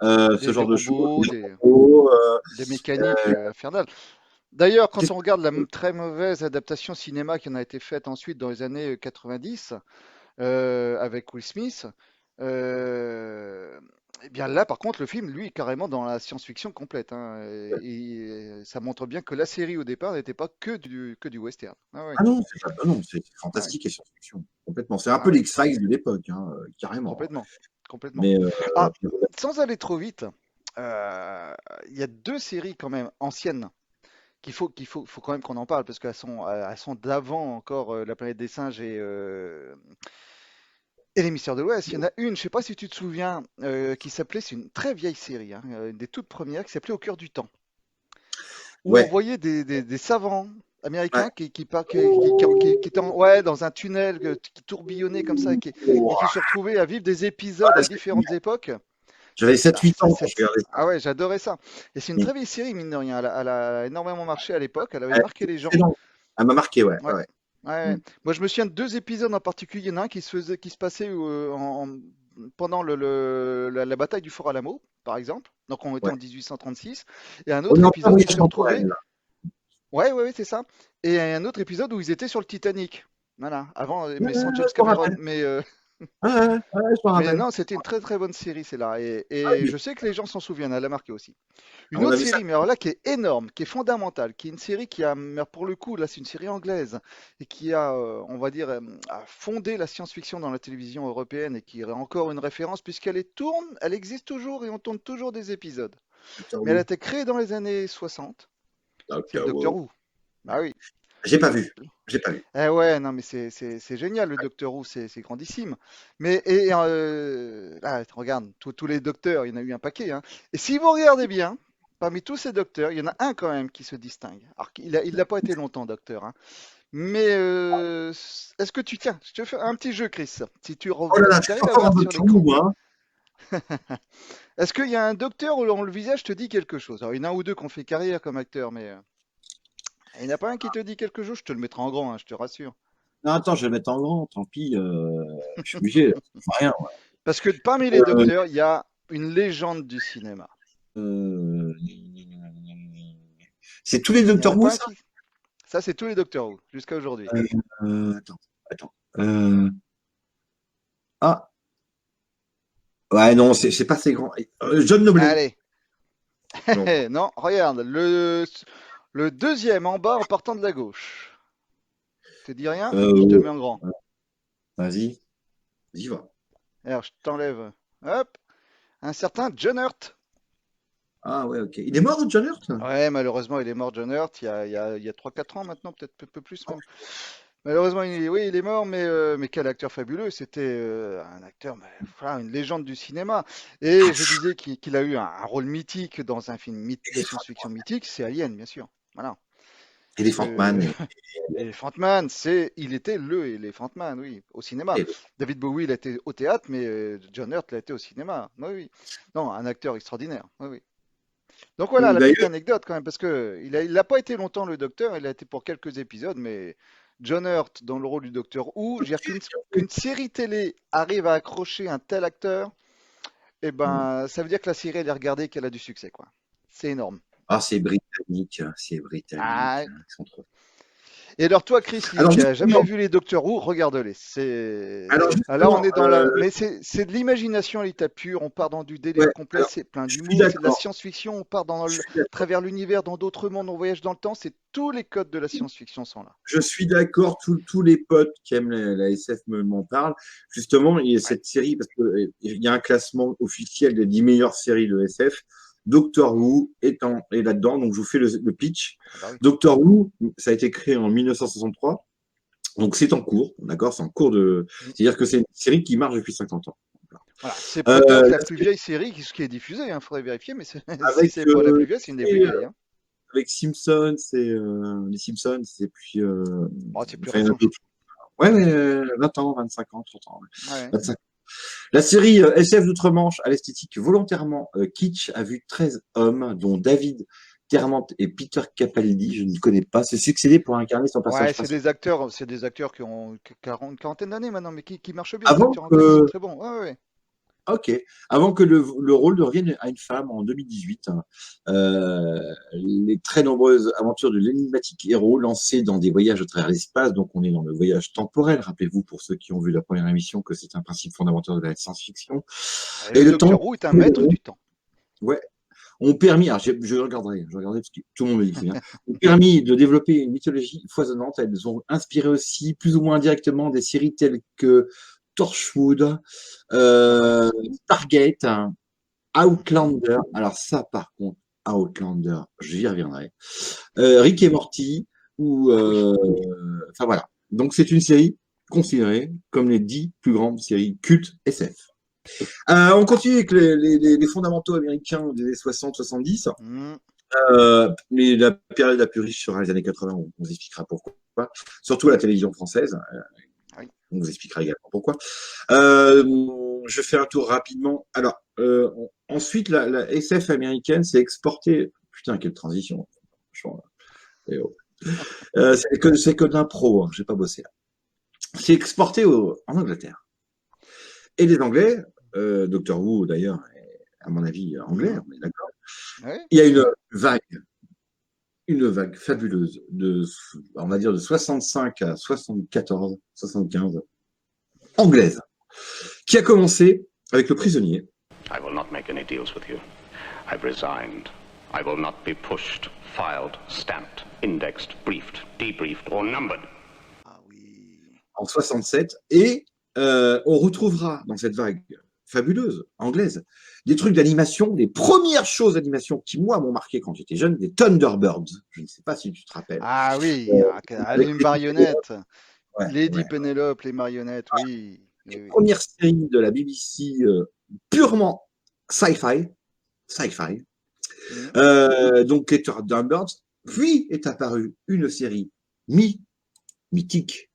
Speaker 1: ce
Speaker 2: Des
Speaker 1: genre de choses.
Speaker 2: robots,
Speaker 1: Des robots,
Speaker 2: des mécaniques infernales. D'ailleurs, quand
Speaker 1: qu'est-ce
Speaker 2: on regarde la très mauvaise adaptation cinéma qui en a été faite ensuite dans les années 90 avec Will Smith, eh bien là, par contre, le film, lui, est carrément dans la science-fiction complète, hein. Et ça montre bien que la série au départ n'était pas que du western. Ah ouais,
Speaker 1: Ah non, non, c'est
Speaker 2: ah ouais,
Speaker 1: fantastique et science-fiction, complètement. C'est un peu
Speaker 2: ah ouais,
Speaker 1: l'X-Files de l'époque, hein, carrément.
Speaker 2: complètement, complètement.
Speaker 1: Mais
Speaker 2: Ah, sans aller trop vite, euh, il y a deux séries quand même anciennes faut quand même qu'on en parle parce elles sont d'avant encore La Planète des Singes et Les Mystères de l'Ouest. Il y en a une, je sais pas si tu te souviens, qui s'appelait, c'est une très vieille série, hein, une des toutes premières, qui s'appelait Au cœur du temps, où on
Speaker 1: ouais,
Speaker 2: voyait des savants
Speaker 1: ouais.
Speaker 2: américains qui étaient ouais, dans un tunnel qui tourbillonnait comme ça et qui se retrouvaient à vivre des épisodes
Speaker 1: Ah,
Speaker 2: à différentes époques.
Speaker 1: j'avais
Speaker 2: Ah,
Speaker 1: 7-8 ans quand je regardais ça.
Speaker 2: ah ouais, j'adorais ça. Et c'est une
Speaker 1: Mm.
Speaker 2: très vieille série, mine de rien. Elle a énormément marché à l'époque, elle avait
Speaker 1: Ouais,
Speaker 2: marqué
Speaker 1: c'est
Speaker 2: les gens.
Speaker 1: excellent. Elle m'a marqué, ouais.
Speaker 2: Ouais.
Speaker 1: Ouais, ouais.
Speaker 2: Ouais.
Speaker 1: Mm.
Speaker 2: Moi, je me souviens de deux épisodes en particulier. Il y en a un qui se passait pendant la bataille du Fort Alamo, par exemple. Donc, on était
Speaker 1: Ouais.
Speaker 2: en 1836. Et un
Speaker 1: On
Speaker 2: autre
Speaker 1: est en plein
Speaker 2: épisode où ils
Speaker 1: voyage
Speaker 2: se retrouvaient.
Speaker 1: temporel, là.
Speaker 2: Ouais, ouais, ouais, c'est ça. Et un autre épisode où ils étaient sur le Titanic. Voilà. Avant,
Speaker 1: Ouais,
Speaker 2: mais sans James
Speaker 1: je m'en
Speaker 2: Cameron.
Speaker 1: rappelle.
Speaker 2: Mais
Speaker 1: Ouais, ouais, ouais, je m'en
Speaker 2: mais
Speaker 1: rappelle.
Speaker 2: non, c'était une très très bonne série, celle-là. Et,
Speaker 1: Ah,
Speaker 2: et
Speaker 1: oui.
Speaker 2: je sais que les gens s'en souviennent. Elle a marqué aussi. Une
Speaker 1: On a
Speaker 2: autre
Speaker 1: vu ça.
Speaker 2: série, mais alors là, qui est énorme, qui est fondamentale, qui est une série qui a, mais pour le coup, là, c'est une série anglaise, et qui a, on va dire, a fondé la science-fiction dans la télévision européenne, et qui est encore une référence, elle existe toujours, et on tourne toujours des épisodes.
Speaker 1: Doctor
Speaker 2: Mais elle a
Speaker 1: Who.
Speaker 2: été créée dans les années 60, c'est le
Speaker 1: Doctor
Speaker 2: Docteur
Speaker 1: Who.
Speaker 2: Who. Ah oui.
Speaker 1: J'ai pas vu. J'ai pas vu.
Speaker 2: Eh ouais, non, mais c'est génial, le Docteur Who, c'est grandissime. Mais, là, regarde, tous les docteurs, il y en a eu un paquet, hein. Et si vous regardez bien, parmi tous ces docteurs, il y en a un quand même qui se distingue. Alors, il n'a pas été longtemps docteur, hein. Mais est-ce que tiens, je te fais un petit jeu, Chris.
Speaker 1: Oh là là,
Speaker 2: Si
Speaker 1: je
Speaker 2: tu
Speaker 1: suis
Speaker 2: arrives
Speaker 1: pas
Speaker 2: à
Speaker 1: fort en
Speaker 2: voir sur
Speaker 1: Doctor
Speaker 2: l'écran,
Speaker 1: Who, hein.
Speaker 2: est-ce qu'il y a un docteur où le visage te dit quelque chose? Alors, il y en a un ou deux qui ont fait carrière comme acteur, mais il n'y en a pas un qui te dit quelque chose, je te le mettrai en grand, hein, je te rassure.
Speaker 1: Non, attends, je vais le mettre en grand, tant pis. Je suis obligé. Ça sert à rien.
Speaker 2: Parce que parmi les
Speaker 1: Euh,
Speaker 2: docteurs, il y a Une légende du cinéma.
Speaker 1: Euh, C'est tous les
Speaker 2: Il n'y en
Speaker 1: Doctor
Speaker 2: a
Speaker 1: Who,
Speaker 2: pas un
Speaker 1: ça?
Speaker 2: qui. Ça, c'est tous les Doctor Who, jusqu'à aujourd'hui.
Speaker 1: Attends. Ah, ouais, non, c'est pas assez grand. John Nobley.
Speaker 2: Allez.
Speaker 1: Non.
Speaker 2: Non, regarde, le deuxième en bas en partant de la gauche. Te dis rien? Je te le mets en grand.
Speaker 1: Vas-y, j'y va.
Speaker 2: Alors, je t'enlève. Hop. Un certain John Hurt.
Speaker 1: Ah ouais, ok. Il est mort, John Hurt?
Speaker 2: Ouais, malheureusement, il est mort, John Hurt, il y a 3-4 ans maintenant, peut-être un peu plus même. Malheureusement, oui, il est mort, mais quel acteur fabuleux. C'était un acteur, voilà, une légende du cinéma. Et je disais qu'il a eu un rôle mythique dans un film de science-fiction mythique, c'est Alien, bien sûr. Voilà.
Speaker 1: Elephant Man.
Speaker 2: Elephant Man, il était le Elephant Man, oui, au cinéma.
Speaker 1: Et-
Speaker 2: David Bowie, il a été au théâtre, mais John Hurt, il a été au cinéma. Oui, oui. Non, un acteur extraordinaire. Oui, oui. Donc voilà, la petite
Speaker 1: D'ailleurs,
Speaker 2: anecdote quand même, parce que il a pas été longtemps le docteur, il a été pour quelques épisodes, mais John Hurt dans le rôle du docteur Who, je veux dire qu'une série télé arrive à accrocher un tel acteur, eh ben, ça veut dire que la série, elle est regardée et qu'elle a du succès, quoi. C'est énorme.
Speaker 1: ah, c'est britannique, c'est britannique.
Speaker 2: Ah,
Speaker 1: Ils sont trop.
Speaker 2: et alors toi, Chris,
Speaker 1: Alors
Speaker 2: qui a jamais
Speaker 1: justement,
Speaker 2: vu les Doctor Who, regarde-les.
Speaker 1: alors
Speaker 2: Ah, là, on
Speaker 1: justement,
Speaker 2: est dans la. Mais c'est de l'imagination à l'état pur. On part dans du délire
Speaker 1: ouais,
Speaker 2: complet.
Speaker 1: alors
Speaker 2: C'est plein
Speaker 1: je suis
Speaker 2: d'humour. C'est de la
Speaker 1: d'accord.
Speaker 2: science-fiction. On part dans
Speaker 1: Je
Speaker 2: le
Speaker 1: suis d'accord.
Speaker 2: travers l'univers, dans d'autres mondes. On voyage dans le temps. C'est tous les codes de la science-fiction sont là.
Speaker 1: Je suis d'accord, tous les potes qui aiment la SF m'en parlent. Justement, il y a
Speaker 2: Ouais.
Speaker 1: cette série, parce qu'il y a un classement officiel des 10 meilleures séries de SF. Doctor Who est là-dedans, donc je vous fais le pitch.
Speaker 2: Ah bah oui.
Speaker 1: Doctor Who, ça a été créé en 1963, donc c'est en cours, d'accord? C'est en cours de.
Speaker 2: Mm.
Speaker 1: C'est-à-dire que c'est une série qui marche depuis 50 ans.
Speaker 2: Voilà. C'est peut-être
Speaker 1: Euh,
Speaker 2: la plus vieille série qui est diffusée. Il faudrait vérifier, mais si
Speaker 1: avec,
Speaker 2: c'est pas la plus vieille, c'est une des plus vieilles. Hein.
Speaker 1: avec Simpsons, les Simpsons, et puis.
Speaker 2: Oh, c'est plus
Speaker 1: Enfin, il y en a
Speaker 2: récent.
Speaker 1: d'autres. Ouais, mais 20 ans, 25 ans, 30 ans.
Speaker 2: Ouais.
Speaker 1: 25. La série SF d'outre-Manche à l'esthétique volontairement kitsch a vu 13 hommes, dont David Terment et Peter Capaldi, je ne connais pas, se succéder pour incarner son
Speaker 2: Ouais,
Speaker 1: personnage principal.
Speaker 2: c'est des acteurs qui ont une quarantaine d'années maintenant, mais qui marchent bien. Les
Speaker 1: Avant
Speaker 2: acteurs anglais, ils sont
Speaker 1: que,
Speaker 2: très bons. Ouais, ouais, ouais.
Speaker 1: ok, avant que le rôle ne revienne à une femme en 2018, les très nombreuses aventures de l'énigmatique héros lancés dans des voyages à travers l'espace, donc on est dans le voyage temporel, rappelez-vous pour ceux qui ont vu la première émission que c'est un principe fondamental de la science-fiction,
Speaker 2: Et
Speaker 1: et
Speaker 2: le
Speaker 1: le temps,
Speaker 2: Docteur Who est un maître du temps.
Speaker 1: ouais, ont permis, alors je regarderai parce que tout le monde me dit que c'est bien, ont permis de développer une mythologie foisonnante. Elles ont inspiré aussi, plus ou moins indirectement, des séries telles que Torchwood, Stargate, Outlander. Alors ça, par contre, Outlander, j'y reviendrai. Rick et Morty, ou,
Speaker 2: Ah oui.
Speaker 1: enfin voilà. Donc c'est une série considérée comme les 10 plus grandes séries cultes SF. On continue avec les fondamentaux américains des années 60-70.
Speaker 2: Hmm.
Speaker 1: Mais la période la plus riche sera les années 80, on vous expliquera pourquoi. Surtout à la télévision française,
Speaker 2: Ah oui.
Speaker 1: on vous expliquera également pourquoi. Je fais un tour rapidement. Alors, ensuite, la SF américaine s'est exportée. Putain, quelle transition. C'est que de l'impro, hein, j'ai pas bossé là. C'est exporté en Angleterre. Et les Anglais, Doctor Who d'ailleurs, est, à mon avis, anglais, on est d'accord.
Speaker 2: Ouais.
Speaker 1: Il y a une vague fabuleuse on va dire de 65 à 74, 75, anglaise, qui a commencé avec Le Prisonnier.
Speaker 8: I will not make any deals with you. I've resigned. I will not be pushed, filed, stamped, indexed, briefed, debriefed, or numbered.
Speaker 2: Ah oui.
Speaker 1: En 67, et on retrouvera dans cette vague fabuleuse anglaise des trucs d'animation, des premières choses d'animation qui, moi, m'ont marqué quand j'étais jeune, des Thunderbirds. Je ne sais pas si tu te rappelles.
Speaker 2: Ah oui,
Speaker 1: Avec
Speaker 2: les
Speaker 1: les
Speaker 2: marionnettes.
Speaker 1: ouais,
Speaker 2: Lady
Speaker 1: ouais.
Speaker 2: Penelope, les marionnettes, oui. Oui, oui.
Speaker 1: Première série de la BBC purement sci-fi. Sci-fi. Donc, les Thunderbirds. Puis est apparue une série mythique,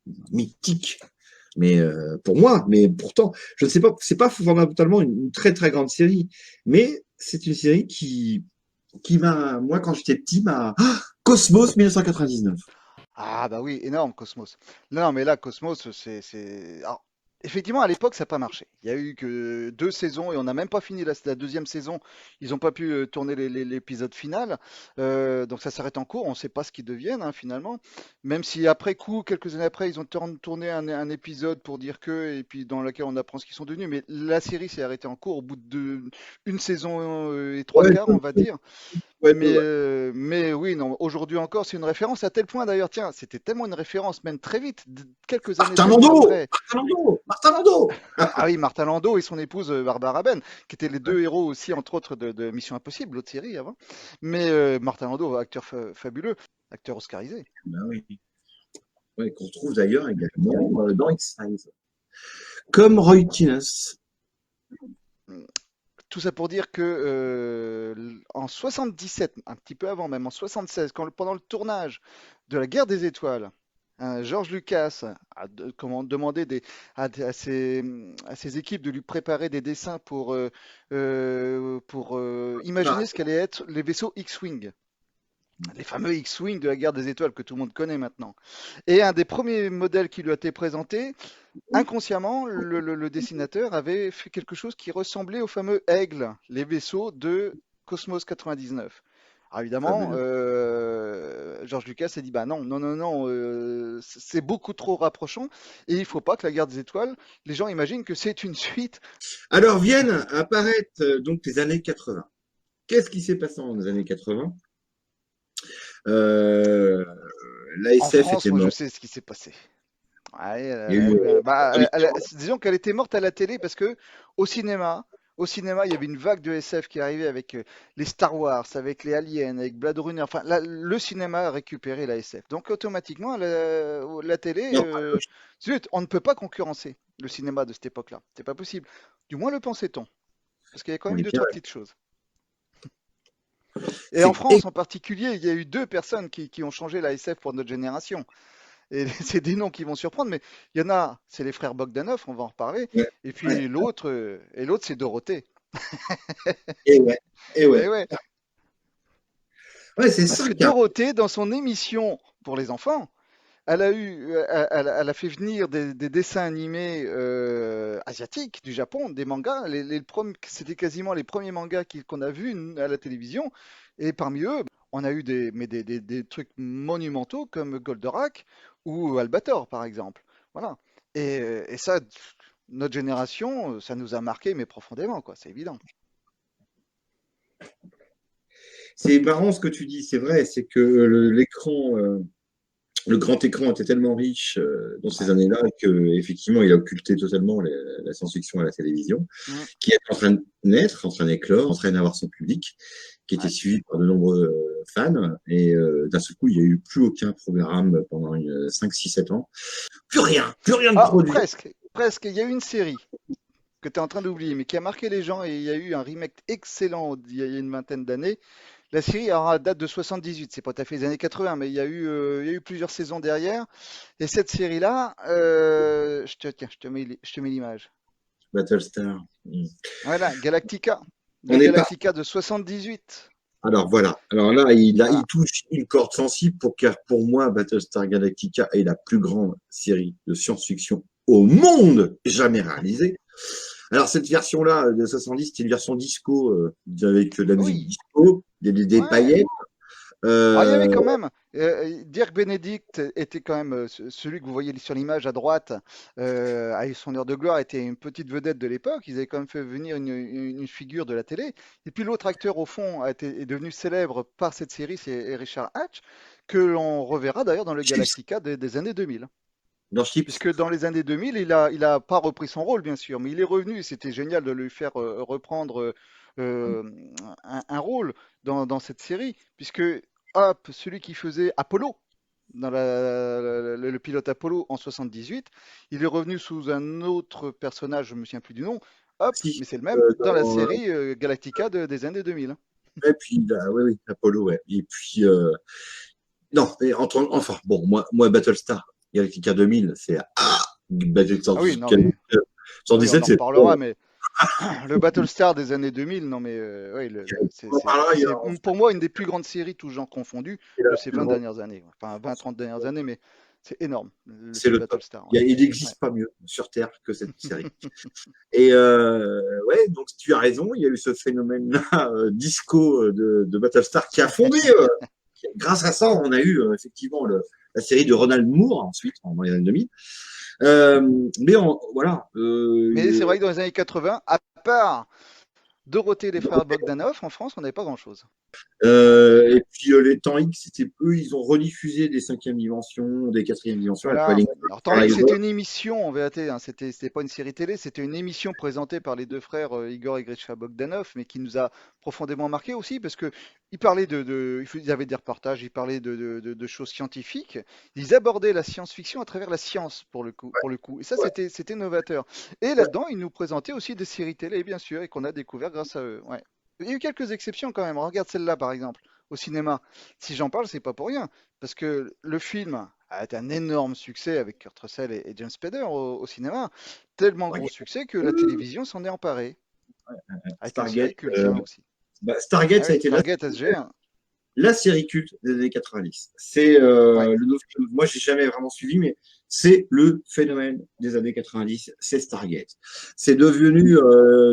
Speaker 1: mais pour moi, mais pourtant, je ne sais pas, c'est pas fondamentalement une très très grande série, mais c'est une série qui m'a, moi quand j'étais petit, Cosmos 1999.
Speaker 2: Ah bah oui, énorme Cosmos. Non, mais là, Cosmos, alors, effectivement, à l'époque, ça n'a pas marché. Il y a eu que 2 saisons et on n'a même pas fini la deuxième saison. Ils n'ont pas pu tourner l'épisode final. Donc ça s'arrête en cours. On ne sait pas ce qu'ils deviennent hein, finalement. Même si après coup, quelques années après, ils ont tourné un épisode pour dire que, et puis dans lequel on apprend ce qu'ils sont devenus. Mais la série s'est arrêtée en cours au bout une saison et trois
Speaker 1: Ouais,
Speaker 2: quarts, on va dire.
Speaker 1: ouais,
Speaker 2: Mais oui, non, aujourd'hui encore, c'est une référence à tel point d'ailleurs, tiens, c'était tellement une référence, même très vite, quelques années
Speaker 1: Martin
Speaker 2: seulement
Speaker 1: Landau,
Speaker 2: après.
Speaker 1: Martin Landau.
Speaker 2: Ah oui, Martin Landau et son épouse Barbara Ben, qui étaient les deux héros aussi, entre autres, de Mission Impossible, l'autre série avant. Mais Martin Landau, acteur fabuleux, acteur oscarisé.
Speaker 1: Ben oui. Ouais, qu'on retrouve d'ailleurs également dans X-Files. Comme Roy Kines.
Speaker 2: Tout ça pour dire que en 77, un petit peu avant même, en 76, pendant le tournage de la Guerre des Étoiles, George Lucas a demandé à ses équipes de lui préparer des dessins pour imaginer ce qu'allaient être les vaisseaux X-Wing. Les fameux X-Wing de la Guerre des Étoiles que tout le monde connaît maintenant. Et un des premiers modèles qui lui a été présenté, inconsciemment, le dessinateur avait fait quelque chose qui ressemblait au fameux Aigle, les vaisseaux de Cosmos 99. Alors évidemment, George Lucas s'est dit bah non, non, non, non, c'est beaucoup trop rapprochant et il ne faut pas que la Guerre des Étoiles, les gens imaginent que c'est une suite.
Speaker 1: Alors viennent apparaître donc les années 80. Qu'est-ce qui s'est passé dans les années 80?
Speaker 2: En
Speaker 1: L'ASF
Speaker 2: France,
Speaker 1: était
Speaker 2: moi je
Speaker 1: morte.
Speaker 2: sais ce qui s'est passé. Ouais,
Speaker 1: Il y a eu
Speaker 2: disons qu'elle était morte à la télé parce que au cinéma, il y avait une vague de SF qui arrivait avec les Star Wars, avec les Aliens, avec Blade Runner. Enfin, le cinéma a récupéré la SF. Donc automatiquement, la télé,
Speaker 1: non,
Speaker 2: zut, on ne peut pas concurrencer le cinéma de cette époque-là. C'est pas possible. Du moins le pensait-on, parce qu'il y a quand
Speaker 1: on
Speaker 2: même
Speaker 1: est
Speaker 2: deux,
Speaker 1: bien.
Speaker 2: trois petites choses. Et en
Speaker 1: C'est
Speaker 2: France en particulier, il y a eu 2 personnes qui ont changé la SF pour notre génération. Et c'est des noms qui vont surprendre, mais il y en a, c'est les frères Bogdanov, on va en reparler.
Speaker 1: ouais,
Speaker 2: Et
Speaker 1: ouais.
Speaker 2: puis l'autre, c'est Dorothée.
Speaker 1: Et ouais, et
Speaker 2: Et
Speaker 1: ouais.
Speaker 2: ouais,
Speaker 1: Ouais, c'est
Speaker 2: parce
Speaker 1: ça
Speaker 2: que
Speaker 1: qui a.
Speaker 2: Dorothée, dans son émission pour les enfants, elle a fait venir des dessins animés asiatiques du Japon, des mangas. C'était quasiment les premiers mangas qu'on a vus à la télévision. Et parmi eux, on a eu des trucs monumentaux comme Goldorak ou Albator, par exemple. Voilà. Et ça, notre génération, ça nous a marqué, mais profondément, quoi. C'est évident.
Speaker 1: C'est marrant ce que tu dis, c'est vrai, c'est que l'écran, le grand écran était tellement riche dans ces
Speaker 2: Ouais.
Speaker 1: années-là que effectivement, il a occulté totalement la science-fiction à la télévision,
Speaker 2: Mm.
Speaker 1: qui est en train de naître, en train d'éclore, en train d'avoir son public, qui était
Speaker 2: Ouais.
Speaker 1: suivi par de nombreux fans. Et d'un seul coup, il n'y a eu plus aucun programme pendant 5, 6, 7 ans. Plus rien de
Speaker 2: Ah,
Speaker 1: produit.
Speaker 2: presque. Il y a eu une série que tu es en train d'oublier, mais qui a marqué les gens et il y a eu un remake excellent il y a une vingtaine d'années. La série date de 78, c'est pas tout à fait les années 80, mais il y a eu plusieurs saisons derrière. Et cette série-là, tiens, je te mets l'image.
Speaker 1: Battlestar.
Speaker 2: Voilà, Galactica.
Speaker 1: On
Speaker 2: Le
Speaker 1: n'est pas.
Speaker 2: Galactica de 78.
Speaker 1: Alors voilà. Alors là, il
Speaker 2: Voilà.
Speaker 1: touche une corde sensible car pour moi, Battlestar Galactica est la plus grande série de science-fiction au monde jamais réalisée. Alors cette version-là de 70, c'était une version disco avec de la musique
Speaker 2: Oui,
Speaker 1: disco, des
Speaker 2: ouais.
Speaker 1: paillettes.
Speaker 2: Alors, il y avait
Speaker 1: Euh,
Speaker 2: quand même, Dirk Benedict était quand même celui que vous voyez sur l'image à droite, a eu son heure de gloire, était une petite vedette de l'époque. Ils avaient quand même fait venir une figure de la télé. Et puis l'autre acteur, au fond, est devenu célèbre par cette série, c'est Richard Hatch, que l'on reverra d'ailleurs dans le
Speaker 1: Chips,
Speaker 2: Galactica des années 2000.
Speaker 1: dans Chips.
Speaker 2: Puisque dans les années 2000, il a pas repris son rôle, bien sûr, mais il est revenu. C'était génial de lui faire reprendre euh, un rôle dans cette série, puisque hop, celui qui faisait Apollo, dans le pilote Apollo en 78, il est revenu sous un autre personnage, je me souviens plus du nom, hop,
Speaker 1: Si,
Speaker 2: mais c'est le même, dans la
Speaker 1: dans,
Speaker 2: série Galactica des années 2000.
Speaker 1: et puis, là, oui, Apollo, ouais. Et puis, non, mais enfin, bon, moi, Battlestar Galactica 2000, c'est Battlestar
Speaker 2: Ah oui, non, mais oui, on
Speaker 1: 117,
Speaker 2: en
Speaker 1: c'est
Speaker 2: reparlera, mais le Battlestar des années 2000, non mais ouais,
Speaker 1: on en parlera,
Speaker 2: pour moi une des plus grandes séries, tous genres confondus,
Speaker 1: c'est la
Speaker 2: de ces
Speaker 1: plus
Speaker 2: 20
Speaker 1: grande.
Speaker 2: dernières années. Enfin, 20, 30 dernières années, mais C'est énorme, le
Speaker 1: C'est
Speaker 2: film
Speaker 1: le top.
Speaker 2: Battlestar. Ouais.
Speaker 1: Il
Speaker 2: Ouais.
Speaker 1: n'existe pas mieux sur Terre que cette série. Et ouais, donc tu as raison, il y a eu ce phénomène-là, disco de Battlestar qui a fondé. Grâce à ça, on a eu effectivement la série de Ronald Moore ensuite, dans les années 2000. Mais voilà.
Speaker 2: Mais c'est vrai que dans les années 80, à part Dorothée et les frères Bogdanov, en France, on n'avait pas grand-chose.
Speaker 1: Et puis les temps X, c'était eux, ils ont rediffusé des 5e dimensions, des 4e dimensions.
Speaker 2: Voilà.
Speaker 1: Après,
Speaker 2: Alors, tant que c'était une émission en vérité, hein, c'était pas une série télé, c'était une émission présentée par les deux frères Igor et Grisha Bogdanov, mais qui nous a profondément marqué aussi parce que ils parlaient ils avaient des reportages, ils parlaient de choses scientifiques, ils abordaient la science-fiction à travers la science pour le coup. Et ça, c'était novateur. Et là-dedans, ils nous présentaient aussi des séries télé, bien sûr, et qu'on a découvert grâce à eux. Ouais. Il y a eu quelques exceptions quand même. Regarde celle-là, par exemple, au cinéma. Si j'en parle, c'est pas pour rien. Parce que le film a été un énorme succès avec Kurt Russell et James Spader au cinéma. Tellement gros succès que la télévision s'en est emparée. Avec une série
Speaker 1: Stargate,
Speaker 2: culte hein, aussi.
Speaker 1: Stargate,
Speaker 2: Ah
Speaker 1: ça a
Speaker 2: oui,
Speaker 1: été
Speaker 2: Stargate SG1.
Speaker 1: la série culte des années 90. C'est
Speaker 2: Ouais.
Speaker 1: moi, j'ai jamais vraiment suivi, mais c'est le phénomène des années 90, c'est Stargate. C'est devenu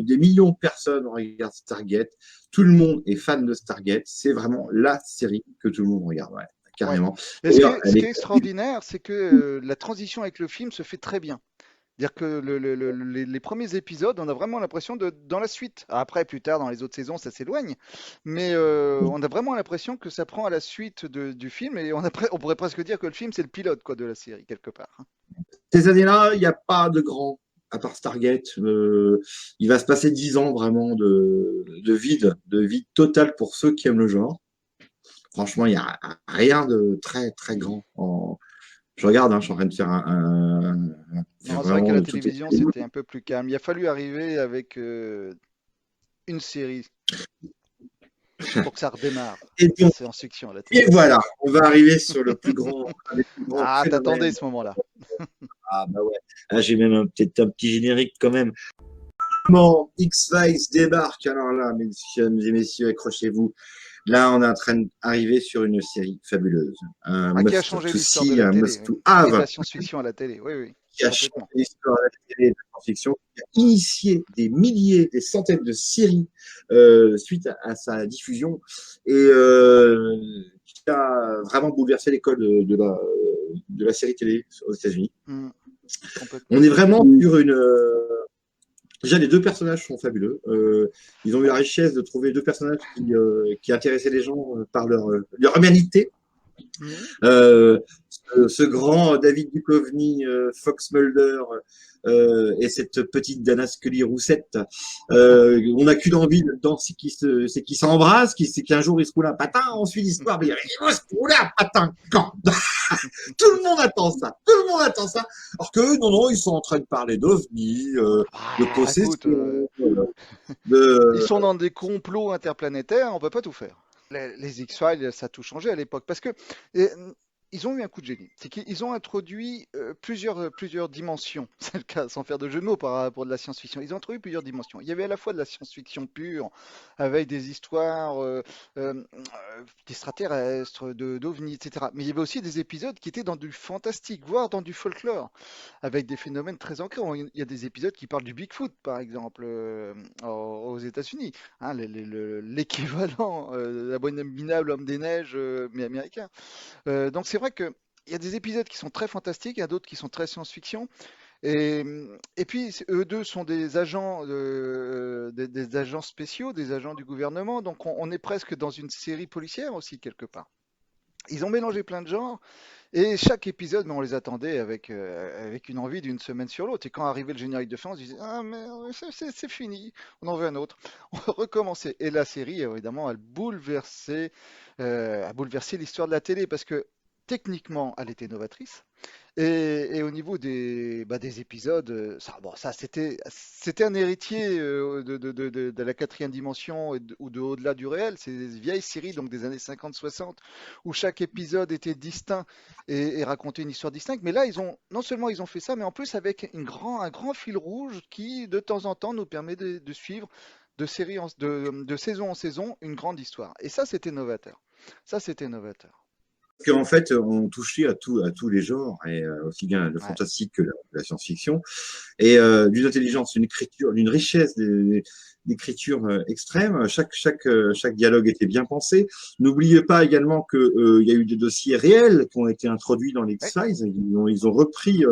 Speaker 1: des millions de personnes regardent Stargate. Tout le monde est fan de Stargate. C'est vraiment la série que tout le monde regarde, ouais, carrément.
Speaker 2: Et ce
Speaker 1: D'ailleurs,
Speaker 2: qui est extraordinaire, c'est que la transition avec le film se fait très bien. C'est-à-dire que les premiers épisodes, on a vraiment l'impression de dans la suite. Après, plus tard, dans les autres saisons, ça s'éloigne. Mais on a vraiment l'impression que ça prend à la suite du film. Et on pourrait presque dire que le film, c'est le pilote quoi, de la série, quelque part. Hein.
Speaker 1: Ces années-là, il n'y a pas de grand, à part Stargate. Il va se passer 10 ans vraiment de vide total pour ceux qui aiment le genre. Franchement, il n'y a rien de très, très grand. Je regarde, hein, je suis en train de faire
Speaker 2: Non, c'est vrai qu'à
Speaker 1: vraiment
Speaker 2: la
Speaker 1: tout est-
Speaker 2: télévision, c'était un peu plus calme. Il a fallu arriver avec une série pour que ça redémarre.
Speaker 1: Et,
Speaker 2: La
Speaker 1: donc,
Speaker 2: science-fiction à la
Speaker 1: et
Speaker 2: télé.
Speaker 1: voilà, on va arriver sur le plus grand, un des plus grands
Speaker 2: Ah,
Speaker 1: phénomènes.
Speaker 2: t'attendais ce moment-là.
Speaker 1: Ah bah ouais, là, j'ai même peut-être un petit générique quand même. Comment X-Files débarque, alors là, mesdames et messieurs, accrochez-vous. Là, on est en train d'arriver sur une série fabuleuse. Un
Speaker 2: Ah, qui a
Speaker 1: must
Speaker 2: changé
Speaker 1: to
Speaker 2: l'histoire de
Speaker 1: see,
Speaker 2: la
Speaker 1: un
Speaker 2: télé,
Speaker 1: must
Speaker 2: oui.
Speaker 1: to
Speaker 2: Et de
Speaker 1: have,
Speaker 2: la science-fiction à la télé, oui, oui,
Speaker 1: qui a changé
Speaker 2: complètement.
Speaker 1: l'histoire de la télé et de la science-fiction, qui a initié des milliers, des centaines de séries suite à sa diffusion et qui a vraiment bouleversé l'école de la série télé aux États-Unis.
Speaker 2: Complètement.
Speaker 1: On est vraiment sur une. Déjà, les deux personnages sont fabuleux. Ils ont eu la richesse de trouver deux personnages qui intéressaient les gens par leur humanité. Ce grand David Duchovny, Fox Mulder et cette petite Dana Scully Roussette, on n'a qu'une envie dedans, c'est qu'ils s'embrassent, qu'un jour ils se roulent un patin, ensuite l'histoire, mais ils vont se rouler un patin quand tout le monde attend ça, tout le monde attend ça. Alors que non, ils sont en train de parler d'ovnis, de possession,
Speaker 2: Ils sont dans des complots interplanétaires, on peut pas tout faire. Les X-Files, ça a tout changé à l'époque parce que ils ont eu un coup de génie. C'est qu'ils ont introduit plusieurs dimensions. C'est le cas, sans faire de jeu de mots par rapport à de la science-fiction. Ils ont introduit plusieurs dimensions. Il y avait à la fois de la science-fiction pure, avec des histoires d'extraterrestres, d'ovnis, etc. Mais il y avait aussi des épisodes qui étaient dans du fantastique, voire dans du folklore, avec des phénomènes très ancrés. Il y a des épisodes qui parlent du Bigfoot, par exemple, aux États-Unis. Hein, l'équivalent l'abominable homme des neiges, mais américain. Donc c'est vrai qu'il y a des épisodes qui sont très fantastiques, il y a d'autres qui sont très science-fiction. Et puis eux deux sont des agents, des agents spéciaux, des agents du gouvernement. Donc on est presque dans une série policière aussi quelque part. Ils ont mélangé plein de genres et chaque épisode, mais on les attendait avec une envie d'une semaine sur l'autre. Et quand arrivait le générique de fin, on se disait ah mais c'est fini, on en veut un autre. On va recommencer. Et la série, évidemment, a bouleversé l'histoire de la télé parce que techniquement, elle était novatrice. Et au niveau des épisodes, ça c'était un héritier de la quatrième dimension ou de au-delà du réel. C'est des vieilles séries donc des années 50-60 où chaque épisode était distinct et racontait une histoire distincte. Mais là, non seulement ils ont fait ça, mais en plus avec un grand fil rouge qui de temps en temps nous permet de suivre de saison en saison une grande histoire. Et ça, c'était novateur. Ça, c'était novateur.
Speaker 1: qu'en fait, on touchait à tous les genres, et aussi bien le
Speaker 2: Ouais.
Speaker 1: fantastique que la science-fiction, et d'une intelligence, une écriture, d'une richesse d'écriture extrême. Chaque dialogue était bien pensé. N'oubliez pas également que il y a eu des dossiers réels qui ont été introduits dans
Speaker 2: Ouais.
Speaker 1: l'X-Files. Ils ont repris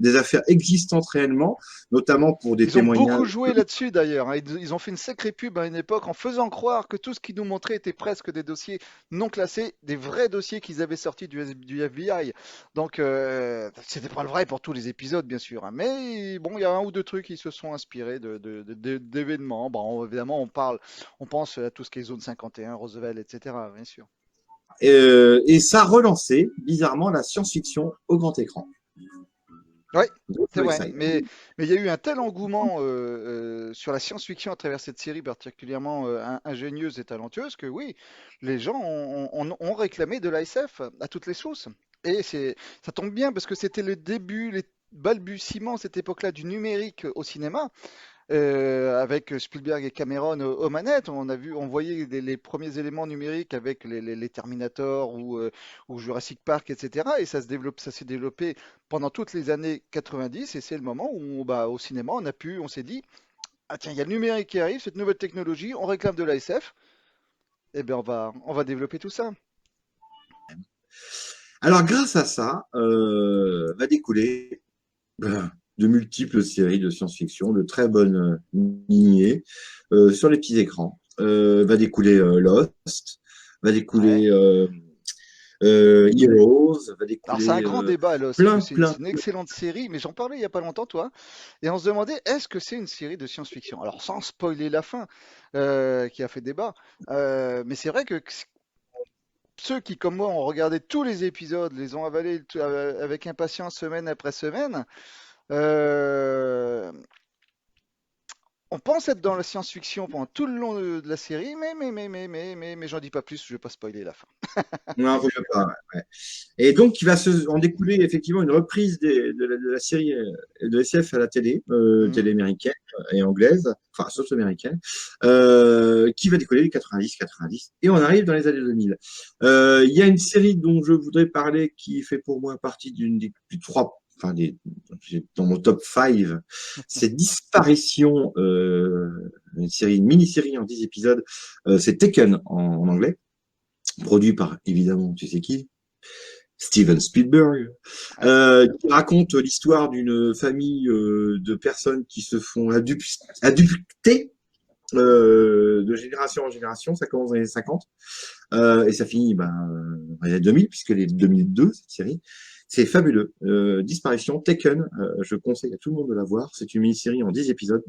Speaker 1: des affaires existantes réellement, notamment pour des
Speaker 2: Ils ont beaucoup
Speaker 1: témoignages.
Speaker 2: joué là-dessus d'ailleurs, hein. Ils ont fait une sacrée pub à une époque en faisant croire que tout ce qu'ils nous montraient était presque des dossiers non classés, des vrais dossiers qu'ils avaient sortis du FBI. Donc c'était pas le vrai pour tous les épisodes bien sûr, hein. Mais bon, il y a un ou deux trucs qui se sont inspirés d'événements. Bon, évidemment, on pense à tout ce qui est Zone 51, Roosevelt, etc. Bien sûr.
Speaker 1: Et ça relançait bizarrement la science-fiction au grand écran.
Speaker 2: Oui,
Speaker 1: Donc,
Speaker 2: c'est vrai,
Speaker 1: ça-
Speaker 2: mais il y a eu un tel engouement sur la science-fiction à travers cette série particulièrement ingénieuse et talentueuse que oui, les gens ont réclamé de la SF à toutes les sauces. Et ça tombe bien parce que c'était le début, les balbutiements, cette époque-là, du numérique au cinéma. Avec Spielberg et Cameron aux manettes, on voyait les premiers éléments numériques avec les Terminator ou Jurassic Park, etc. Et ça s'est développé pendant toutes les années 90. Et c'est le moment où, bah, au cinéma, on s'est dit, ah tiens, il y a le numérique qui arrive, cette nouvelle technologie, on réclame de la SF. Eh bien, on va développer tout ça.
Speaker 1: Alors, grâce à ça, va découler de multiples séries de science-fiction de très bonne lignée sur les petits écrans. Va découler Lost, va
Speaker 2: Ouais.
Speaker 1: découler Heroes, va
Speaker 2: Alors, c'est un
Speaker 1: découler
Speaker 2: grand débat, là, c'est que
Speaker 1: plein,
Speaker 2: c'est
Speaker 1: plein.
Speaker 2: c'est une excellente série, mais j'en parlais il n'y a pas longtemps, toi, et on se demandait, est-ce que c'est une série de science-fiction? Alors, sans spoiler la fin, qui a fait débat, mais c'est vrai que ceux qui, comme moi, ont regardé tous les épisodes, les ont avalés avec impatience semaine après semaine, euh, on pense être dans la science-fiction pendant tout le long de la série, mais j'en dis pas plus, je vais pas spoiler la fin.
Speaker 1: Non, vaut mieux pas. Ouais. Et donc, il va en découler effectivement une reprise de la série de SF à la
Speaker 2: Mhm.
Speaker 1: télé américaine et anglaise, enfin, sauf américaine, qui va décoller les 90. Et on arrive dans les années 2000. Il y a une série dont je voudrais parler qui fait pour moi partie d'une des trois, enfin, dans mon top 5. C'est Disparition, une mini-série en 10 épisodes. C'est Taken en anglais, produit par, évidemment, tu sais qui? Steven Spielberg,
Speaker 2: Ouais.
Speaker 1: qui raconte l'histoire d'une famille de personnes qui se font adopter de génération en génération. Ça commence dans les années 50 et ça finit dans les années 2000, puisqu'elle est 2002, cette série. C'est fabuleux. Disparition, Taken, je conseille à tout le monde de la voir. C'est une mini-série en 10 épisodes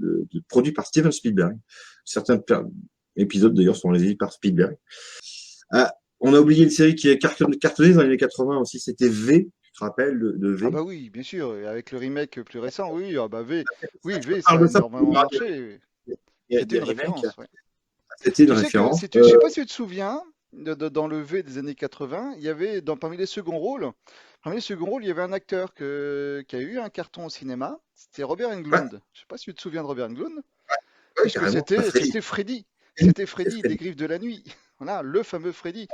Speaker 1: produit par Steven Spielberg. Certains épisodes, d'ailleurs, sont réalisés par Spielberg. On a oublié une série qui est cartonnée dans les années 80 aussi, c'était V, tu te rappelles de
Speaker 2: Ah
Speaker 1: V?
Speaker 2: bah oui, bien sûr, et avec le remake plus récent, oui, ah bah
Speaker 1: Ça,
Speaker 2: Oui,
Speaker 1: je te
Speaker 2: V, ça
Speaker 1: parle
Speaker 2: a
Speaker 1: de ça parce qu'il
Speaker 2: énormément
Speaker 1: y aura
Speaker 2: marché.
Speaker 1: des,
Speaker 2: C'était
Speaker 1: des
Speaker 2: une
Speaker 1: remakes.
Speaker 2: référence, ouais.
Speaker 1: C'était une
Speaker 2: Tu sais que,
Speaker 1: référence.
Speaker 2: je sais pas si tu te souviens, dans le V des années 80, il y avait, parmi les seconds rôles, il y avait un acteur qui a eu un carton au cinéma, c'était Robert
Speaker 1: Ouais,
Speaker 2: Englund. Je sais pas si tu te souviens de Robert Englund,
Speaker 1: ouais,
Speaker 2: puisque
Speaker 1: carrément.
Speaker 2: c'était Freddy. C'était
Speaker 1: C'est
Speaker 2: Freddy des
Speaker 1: Freddy.
Speaker 2: Griffes de la Nuit. Voilà, le fameux Freddy.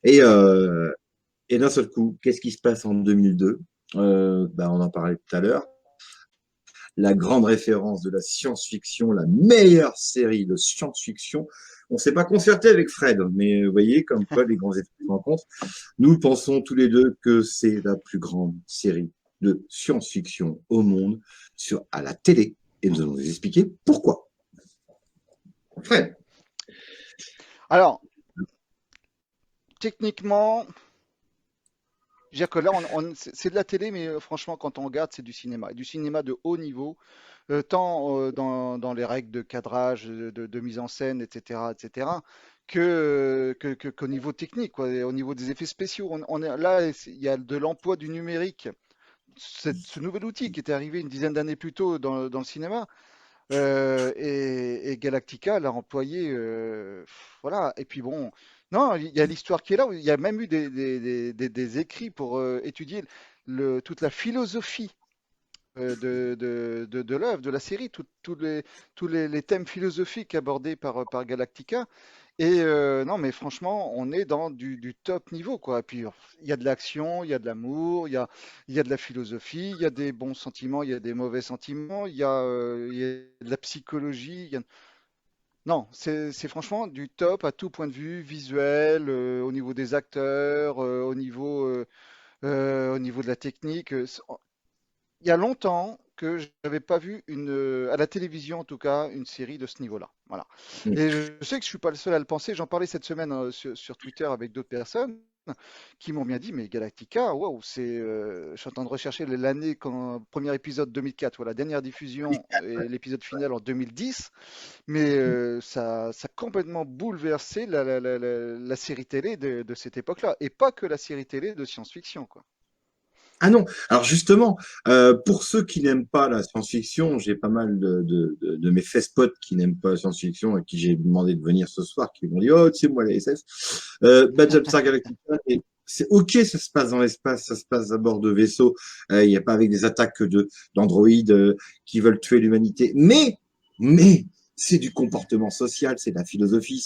Speaker 1: Et, euh, et d'un seul coup, qu'est-ce qui se passe en 2002? On en parlait tout à l'heure. La grande référence de la science-fiction, la meilleure série de science-fiction. On ne s'est pas concerté avec Fred, mais vous voyez, comme quoi les grands esprits se rencontrent. Nous pensons tous les deux que c'est la plus grande série de science-fiction au monde à la télé. Et nous allons vous expliquer pourquoi. Fred.
Speaker 2: Alors, techniquement, je veux dire que là, c'est de la télé, mais franchement, quand on regarde, c'est du cinéma. Et du cinéma de haut niveau, tant dans les règles de cadrage, de mise en scène, etc., qu'au niveau technique, quoi, et au niveau des effets spéciaux. Là, il y a de l'emploi du numérique, ce nouvel outil qui était arrivé une dizaine d'années plus tôt dans le cinéma. Et Galactica l'a employé, voilà. Et puis bon, non, il y a l'histoire qui est là. Il y a même eu des écrits pour étudier toute la philosophie de l'œuvre, de la série, tous les thèmes philosophiques abordés par Galactica. Et non, mais franchement, on est dans du top niveau, quoi. Et puis, il y a de l'action, il y a de l'amour, il y a de la philosophie, il y a des bons sentiments, il y a des mauvais sentiments, il y a de la psychologie. Non, c'est franchement du top à tout point de vue, visuel, au niveau des acteurs, au niveau de la technique. Il y a longtemps que je n'avais pas vu à la télévision en tout cas, une série de ce niveau-là. Voilà.
Speaker 1: Mm.
Speaker 2: Et je sais que je suis pas le seul à le penser. J'en parlais cette semaine sur Twitter avec d'autres personnes qui m'ont bien dit, mais Galactica, waouh, je suis en train de rechercher l'année quand premier épisode 2004, voilà, dernière diffusion et l'épisode final en 2010. Mais ça a complètement bouleversé la série télé de cette époque-là. Et pas que la série télé de science-fiction, quoi.
Speaker 1: Ah non, alors justement, pour ceux qui n'aiment pas la science-fiction, j'ai pas mal de mes fespotes qui n'aiment pas la science-fiction et qui j'ai demandé de venir ce soir, qui m'ont dit « Oh, tu sais, moi, la SF ». Battlestar Galactica, c'est OK, ça se passe dans l'espace, ça se passe à bord de vaisseaux, il n'y a pas avec des attaques d'androïdes qui veulent tuer l'humanité, mais c'est du comportement social, c'est de la philosophie,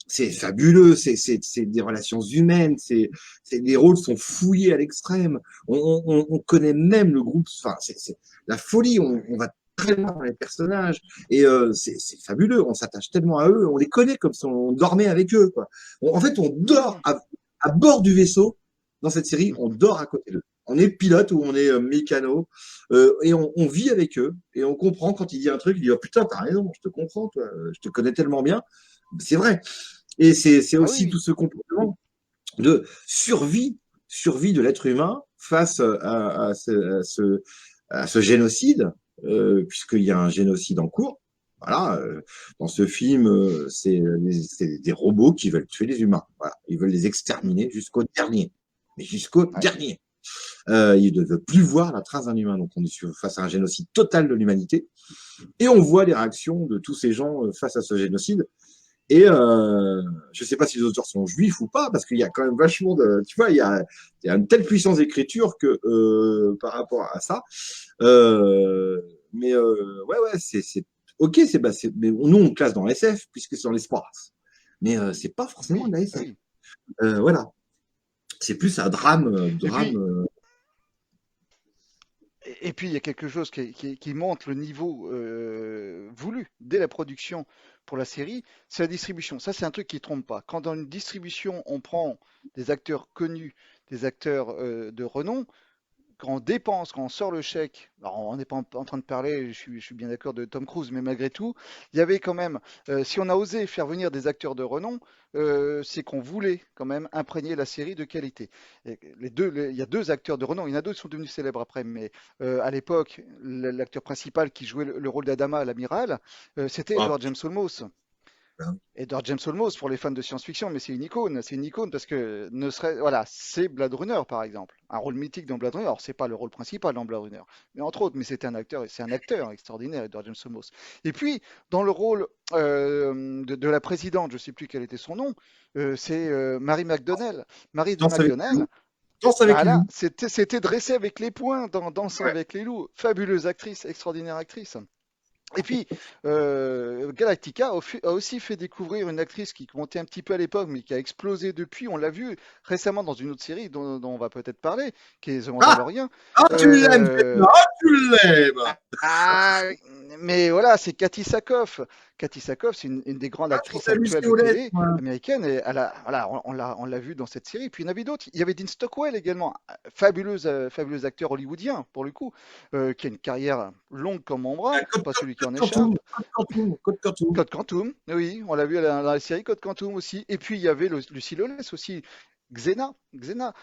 Speaker 1: c'est fabuleux, c'est des relations humaines, les rôles sont fouillés à l'extrême. On connaît même le groupe, enfin, c'est la folie, on va très loin dans les personnages, et c'est fabuleux, on s'attache tellement à eux, on les connaît comme si on dormait avec eux, quoi. En fait, on dort à bord du vaisseau, dans cette série, on dort à côté d'eux. On est pilote ou on est mécano, et on vit avec eux, et on comprend quand il dit un truc, il dit « Oh putain, t'as raison, je te comprends, toi, je te connais tellement bien ». C'est vrai. Et c'est aussi tout ce comportement de survie de l'être humain face à ce génocide, puisqu'il y a un génocide en cours. Voilà, dans ce film, c'est des robots qui veulent tuer les humains. Voilà, ils veulent les exterminer jusqu'au dernier. Mais jusqu'au dernier. Ils ne veulent plus voir la trace d'un humain. Donc on est face à un génocide total de l'humanité. Et on voit les réactions de tous ces gens face à ce génocide. Et je sais pas si les auteurs sont juifs ou pas, parce qu'il y a quand même vachement de, tu vois, il y a une telle puissance d'écriture que par rapport à ça. Ouais, c'est ok, mais nous on classe dans SF puisque c'est dans l'espace, mais c'est pas forcément de la SF. Voilà, c'est plus un drame.
Speaker 2: Et puis, il y a quelque chose qui montre le niveau voulu dès la production pour la série, c'est la distribution. Ça, c'est un truc qui ne trompe pas. Quand dans une distribution, on prend des acteurs connus, des acteurs de renom, quand on dépense, quand on sort le chèque, alors on n'est pas en train de parler, je suis bien d'accord de Tom Cruise, mais malgré tout, il y avait quand même, si on a osé faire venir des acteurs de renom, c'est qu'on voulait quand même imprégner la série de qualité. Et il y a deux acteurs de renom, il y en a d'autres qui sont devenus célèbres après, mais à l'époque, l'acteur principal qui jouait le rôle d'Adama, l'amiral, c'était Edward James Olmos. Edward James Olmos pour les fans de science-fiction, mais c'est une icône parce que voilà, c'est Blade Runner par exemple, un rôle mythique dans Blade Runner. Alors c'est pas le rôle principal dans Blade Runner, mais entre autres, mais c'est un acteur extraordinaire, Edward James Olmos. Et puis dans le rôle de la présidente, je sais plus quel était son nom, c'est Mary McDonnell. Mary McDonnell. Voilà, c'était dressé avec les poings dans Dansant avec les loups. Fabuleuse actrice, extraordinaire actrice. Et puis, Galactica a aussi fait découvrir une actrice qui montait un petit peu à l'époque, mais qui a explosé depuis. On l'a vu récemment dans une autre série dont on va peut-être parler, qui est The Mandalorian.
Speaker 1: Tu l'aimes, tu l'aimes.
Speaker 2: Mais voilà, c'est Kathy Sackhoff. Kathy Sackhoff, c'est une des grandes actrices actuelles de télé américaine. Et on l'a vu dans cette série. Puis il y en avait d'autres. Il y avait Dean Stockwell également, fabuleux acteur hollywoodien pour le coup, qui a une carrière longue comme mon bras, pas celui qui en échappe. Code Quantum, oui, on l'a vu dans la série Code Quantum aussi. Et puis il y avait Lucy Lawless aussi. Xena.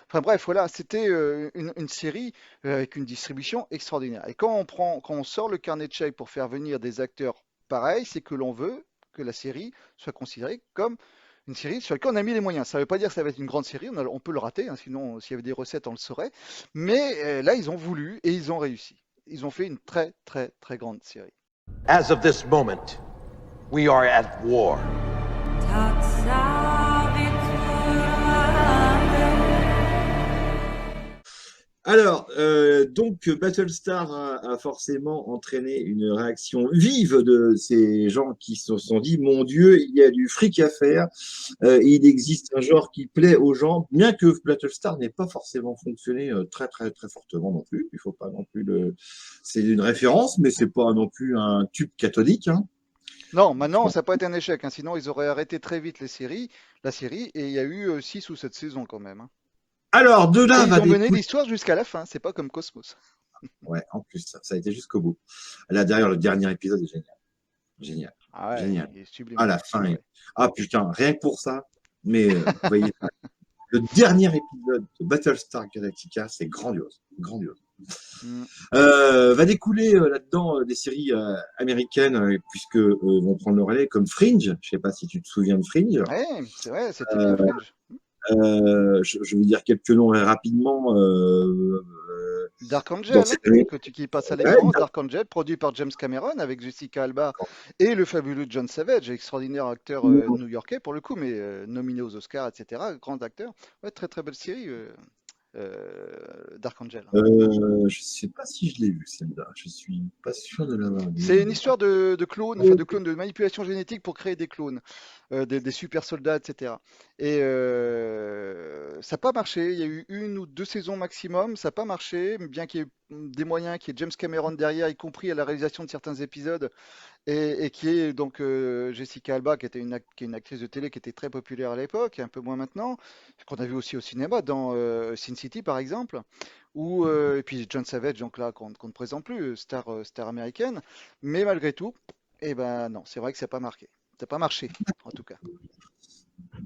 Speaker 2: Enfin bref, voilà, c'était une série avec une distribution extraordinaire. Et quand on sort le carnet de chèques pour faire venir des acteurs pareils, c'est que l'on veut que la série soit considérée comme une série sur laquelle on a mis les moyens. Ça ne veut pas dire que ça va être une grande série, on peut le rater, hein, sinon s'il y avait des recettes, on le saurait. Mais là, ils ont voulu et ils ont réussi. Ils ont fait une très très très grande série.
Speaker 9: As of this moment, we are at war.
Speaker 1: Alors, donc Battlestar a forcément entraîné une réaction vive de ces gens qui se sont dit, mon Dieu, il y a du fric à faire, il existe un genre qui plaît aux gens, bien que Battlestar n'ait pas forcément fonctionné très très très fortement non plus. Il faut pas non plus le, c'est une référence, mais c'est pas non plus un tube cathodique, hein.
Speaker 2: Non, maintenant, ça n'a pas été un échec, hein, sinon ils auraient arrêté très vite la série, et il y a eu 6 ou 7 saisons quand même, hein.
Speaker 1: Alors, de
Speaker 2: Et
Speaker 1: là
Speaker 2: ils
Speaker 1: va
Speaker 2: ont mené
Speaker 1: découler.
Speaker 2: l'histoire jusqu'à la fin, c'est pas comme Cosmos.
Speaker 1: Ouais, en plus, ça a été jusqu'au bout. Là, derrière, le dernier épisode est génial. Génial.
Speaker 2: Ah ouais,
Speaker 1: Génial.
Speaker 2: il est sublime.
Speaker 1: À la fin,
Speaker 2: Ah ouais.
Speaker 1: ah putain, rien que pour ça. Mais vous voyez, le dernier épisode de Battlestar Galactica, c'est grandiose. Grandiose.
Speaker 2: Mm.
Speaker 1: Va découler là-dedans des séries américaines, puisque vont prendre le relais, comme Fringe. Je sais pas si tu te souviens de Fringe.
Speaker 2: Ouais, c'est vrai, c'était bien Fringe.
Speaker 1: Je vais dire quelques noms rapidement.
Speaker 2: Dark
Speaker 1: Dans
Speaker 2: Angel,
Speaker 1: cette
Speaker 2: qui passe à
Speaker 1: Ouais,
Speaker 2: l'écran, Dark Angel, produit par James Cameron avec Jessica Alba et le fabuleux John Savage, extraordinaire acteur new-yorkais pour le coup, mais nominé aux Oscars, etc. Grand acteur. Ouais, très très belle série, Dark Angel.
Speaker 1: je sais pas si je l'ai vu celle-là. Je suis pas sûr de l'avoir vu.
Speaker 2: C'est une histoire de clones, enfin de clones, de manipulation génétique pour créer des clones, des super soldats, etc. Et ça n'a pas marché. Il y a eu 1 ou 2 saisons maximum, ça n'a pas marché, bien qu'il y ait des moyens, qu'il y ait James Cameron derrière, y compris à la réalisation de certains épisodes, et qui est donc Jessica Alba, qui est une actrice de télé qui était très populaire à l'époque, et un peu moins maintenant, qu'on a vu aussi au cinéma dans Sin City par exemple, ou et puis John Savage, donc là qu'on ne présente plus, star américaine, mais malgré tout, eh ben non, c'est vrai que ça n'a pas marqué, ça n'a pas marché en tout cas.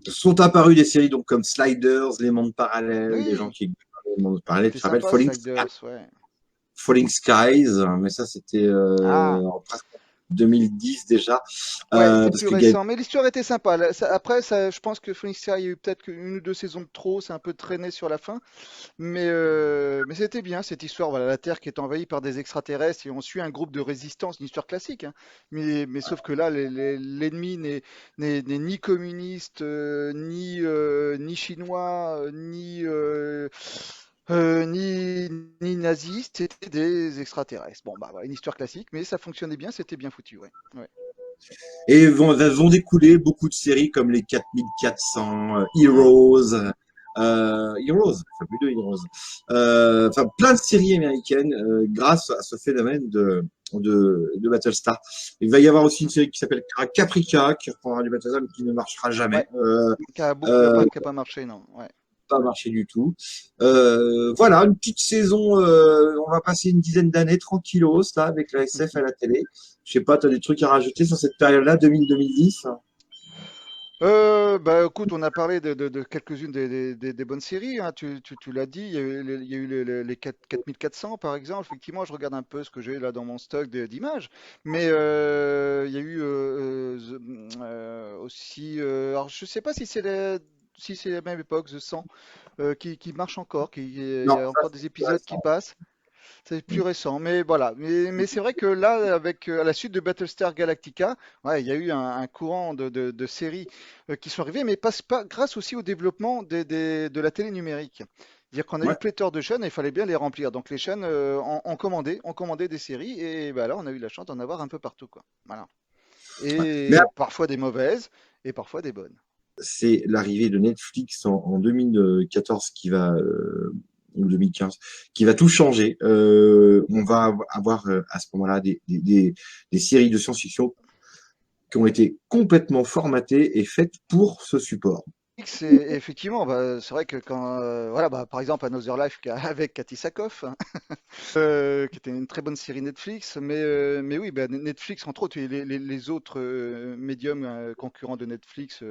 Speaker 1: Sont apparues des séries donc comme Sliders, Les Mondes Parallèles, des gens
Speaker 2: Oui,
Speaker 1: qui les Mondes Parallèles. Tu
Speaker 2: c'était
Speaker 1: te rappelles
Speaker 2: sympa Sliders, ouais.
Speaker 1: Falling Skies, mais ça c'était
Speaker 2: Ah.
Speaker 1: en presque 2010 déjà.
Speaker 2: Ouais, c'est
Speaker 1: Parce
Speaker 2: plus
Speaker 1: que
Speaker 2: récent, mais l'histoire était sympa. Après, je pense que Phoenix Sky, il y a eu peut-être qu'1 ou 2 saisons de trop, c'est un peu traîné sur la fin, mais c'était bien cette histoire. Voilà, la Terre qui est envahie par des extraterrestres et on suit un groupe de résistance, une histoire classique, hein. Mais sauf que là, l'ennemi n'est ni communiste, ni chinois, ni naziste, c'était des extraterrestres. Bon, bah, voilà, une histoire classique, mais ça fonctionnait bien, c'était bien foutu, ouais. Ouais.
Speaker 1: et vont découler beaucoup de séries comme les 4400, Heroes, Heroes, fabuleux Heroes. Enfin, plein de séries américaines grâce à ce phénomène de Battlestar. Il va y avoir aussi une série qui s'appelle Caprica, qui reprendra du Battlestar, mais qui ne marchera jamais.
Speaker 2: Ouais, qui a pas marché, non. Ouais.
Speaker 1: Pas marché du tout. Voilà, une petite saison. On va passer une dizaine d'années tranquillos là avec la SF à la télé. Je sais pas, tu as des trucs à rajouter sur cette période-là, 2000-2010?
Speaker 2: Bah écoute, on a parlé de quelques-unes des bonnes séries, hein. Tu l'as dit, il y a eu les 4400 par exemple. Effectivement, je regarde un peu ce que j'ai là dans mon stock d'images, mais il y a eu aussi. Alors, je sais pas si c'est la même époque, The 100, qui marche encore, il
Speaker 1: Non,
Speaker 2: y a
Speaker 1: ça
Speaker 2: encore des
Speaker 1: c'est plus
Speaker 2: épisodes qui
Speaker 1: récent.
Speaker 2: passent. C'est plus récent, mais voilà. Mais c'est vrai que là, à la suite de Battlestar Galactica, ouais, il y a eu un courant de séries qui sont arrivées, mais pas grâce aussi au développement de la télé numérique. C'est-à-dire qu'on a eu
Speaker 1: Ouais.
Speaker 2: pléthore de chaînes et il fallait bien les remplir. Donc les chaînes ont commandé des séries et bah, là, on a eu la chance d'en avoir un peu partout, quoi. Voilà.
Speaker 1: Mais
Speaker 2: Et parfois des mauvaises et parfois des bonnes.
Speaker 1: c'est l'arrivée de Netflix en 2014 qui va, ou 2015, qui va tout changer. On va avoir à ce moment-là des séries de science-fiction qui ont été complètement formatées et faites pour ce support.
Speaker 2: C'est effectivement, bah, c'est vrai que quand, voilà, bah, par exemple, Another Life avec Cathy Sackhoff, hein, qui était une très bonne série Netflix, mais oui, bah, Netflix, entre autres, et les autres médiums concurrents de Netflix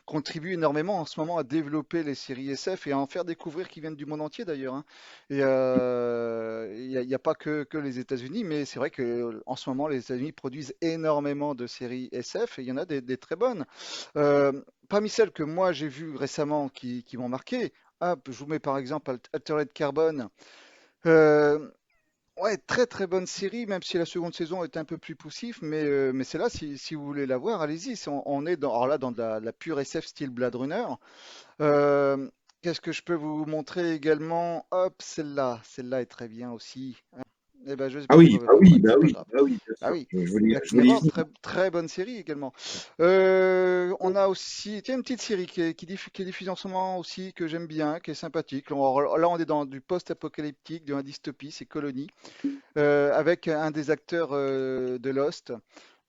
Speaker 2: contribuent énormément en ce moment à développer les séries SF et à en faire découvrir qui viennent du monde entier d'ailleurs, hein. Et il y a pas que les États-Unis, mais c'est vrai que en ce moment, les États-Unis produisent énormément de séries SF et il y en a des très bonnes. Euh, Parmi celles que moi j'ai vues récemment qui m'ont marqué, hop, je vous mets par exemple Altered Carbon. Euh, ouais, très très bonne série, même si la seconde saison est un peu plus poussif, mais c'est là, si vous voulez la voir, allez-y. On est alors là dans de la pure SF style Blade Runner. Euh, Qu'est-ce que je peux vous montrer également? Hop, celle-là est très bien aussi. Eh ben, je sais
Speaker 1: Ah
Speaker 2: pas,
Speaker 1: oui,
Speaker 2: c'est
Speaker 1: bah
Speaker 2: pas
Speaker 1: oui,
Speaker 2: grave,
Speaker 1: bah
Speaker 2: c'est pas
Speaker 1: oui,
Speaker 2: grave.
Speaker 1: bah oui, bien
Speaker 2: Ah
Speaker 1: sûr.
Speaker 2: oui,
Speaker 1: Je voulais,
Speaker 2: Black
Speaker 1: je voulais y
Speaker 2: Mirror,
Speaker 1: venir.
Speaker 2: très bonne série également. On a aussi, tiens, une petite série qui est diffusée en ce moment aussi, que j'aime bien, qui est sympathique. Là, on est dans du post-apocalyptique, de la dystopie, c'est Colony, avec un des acteurs de Lost.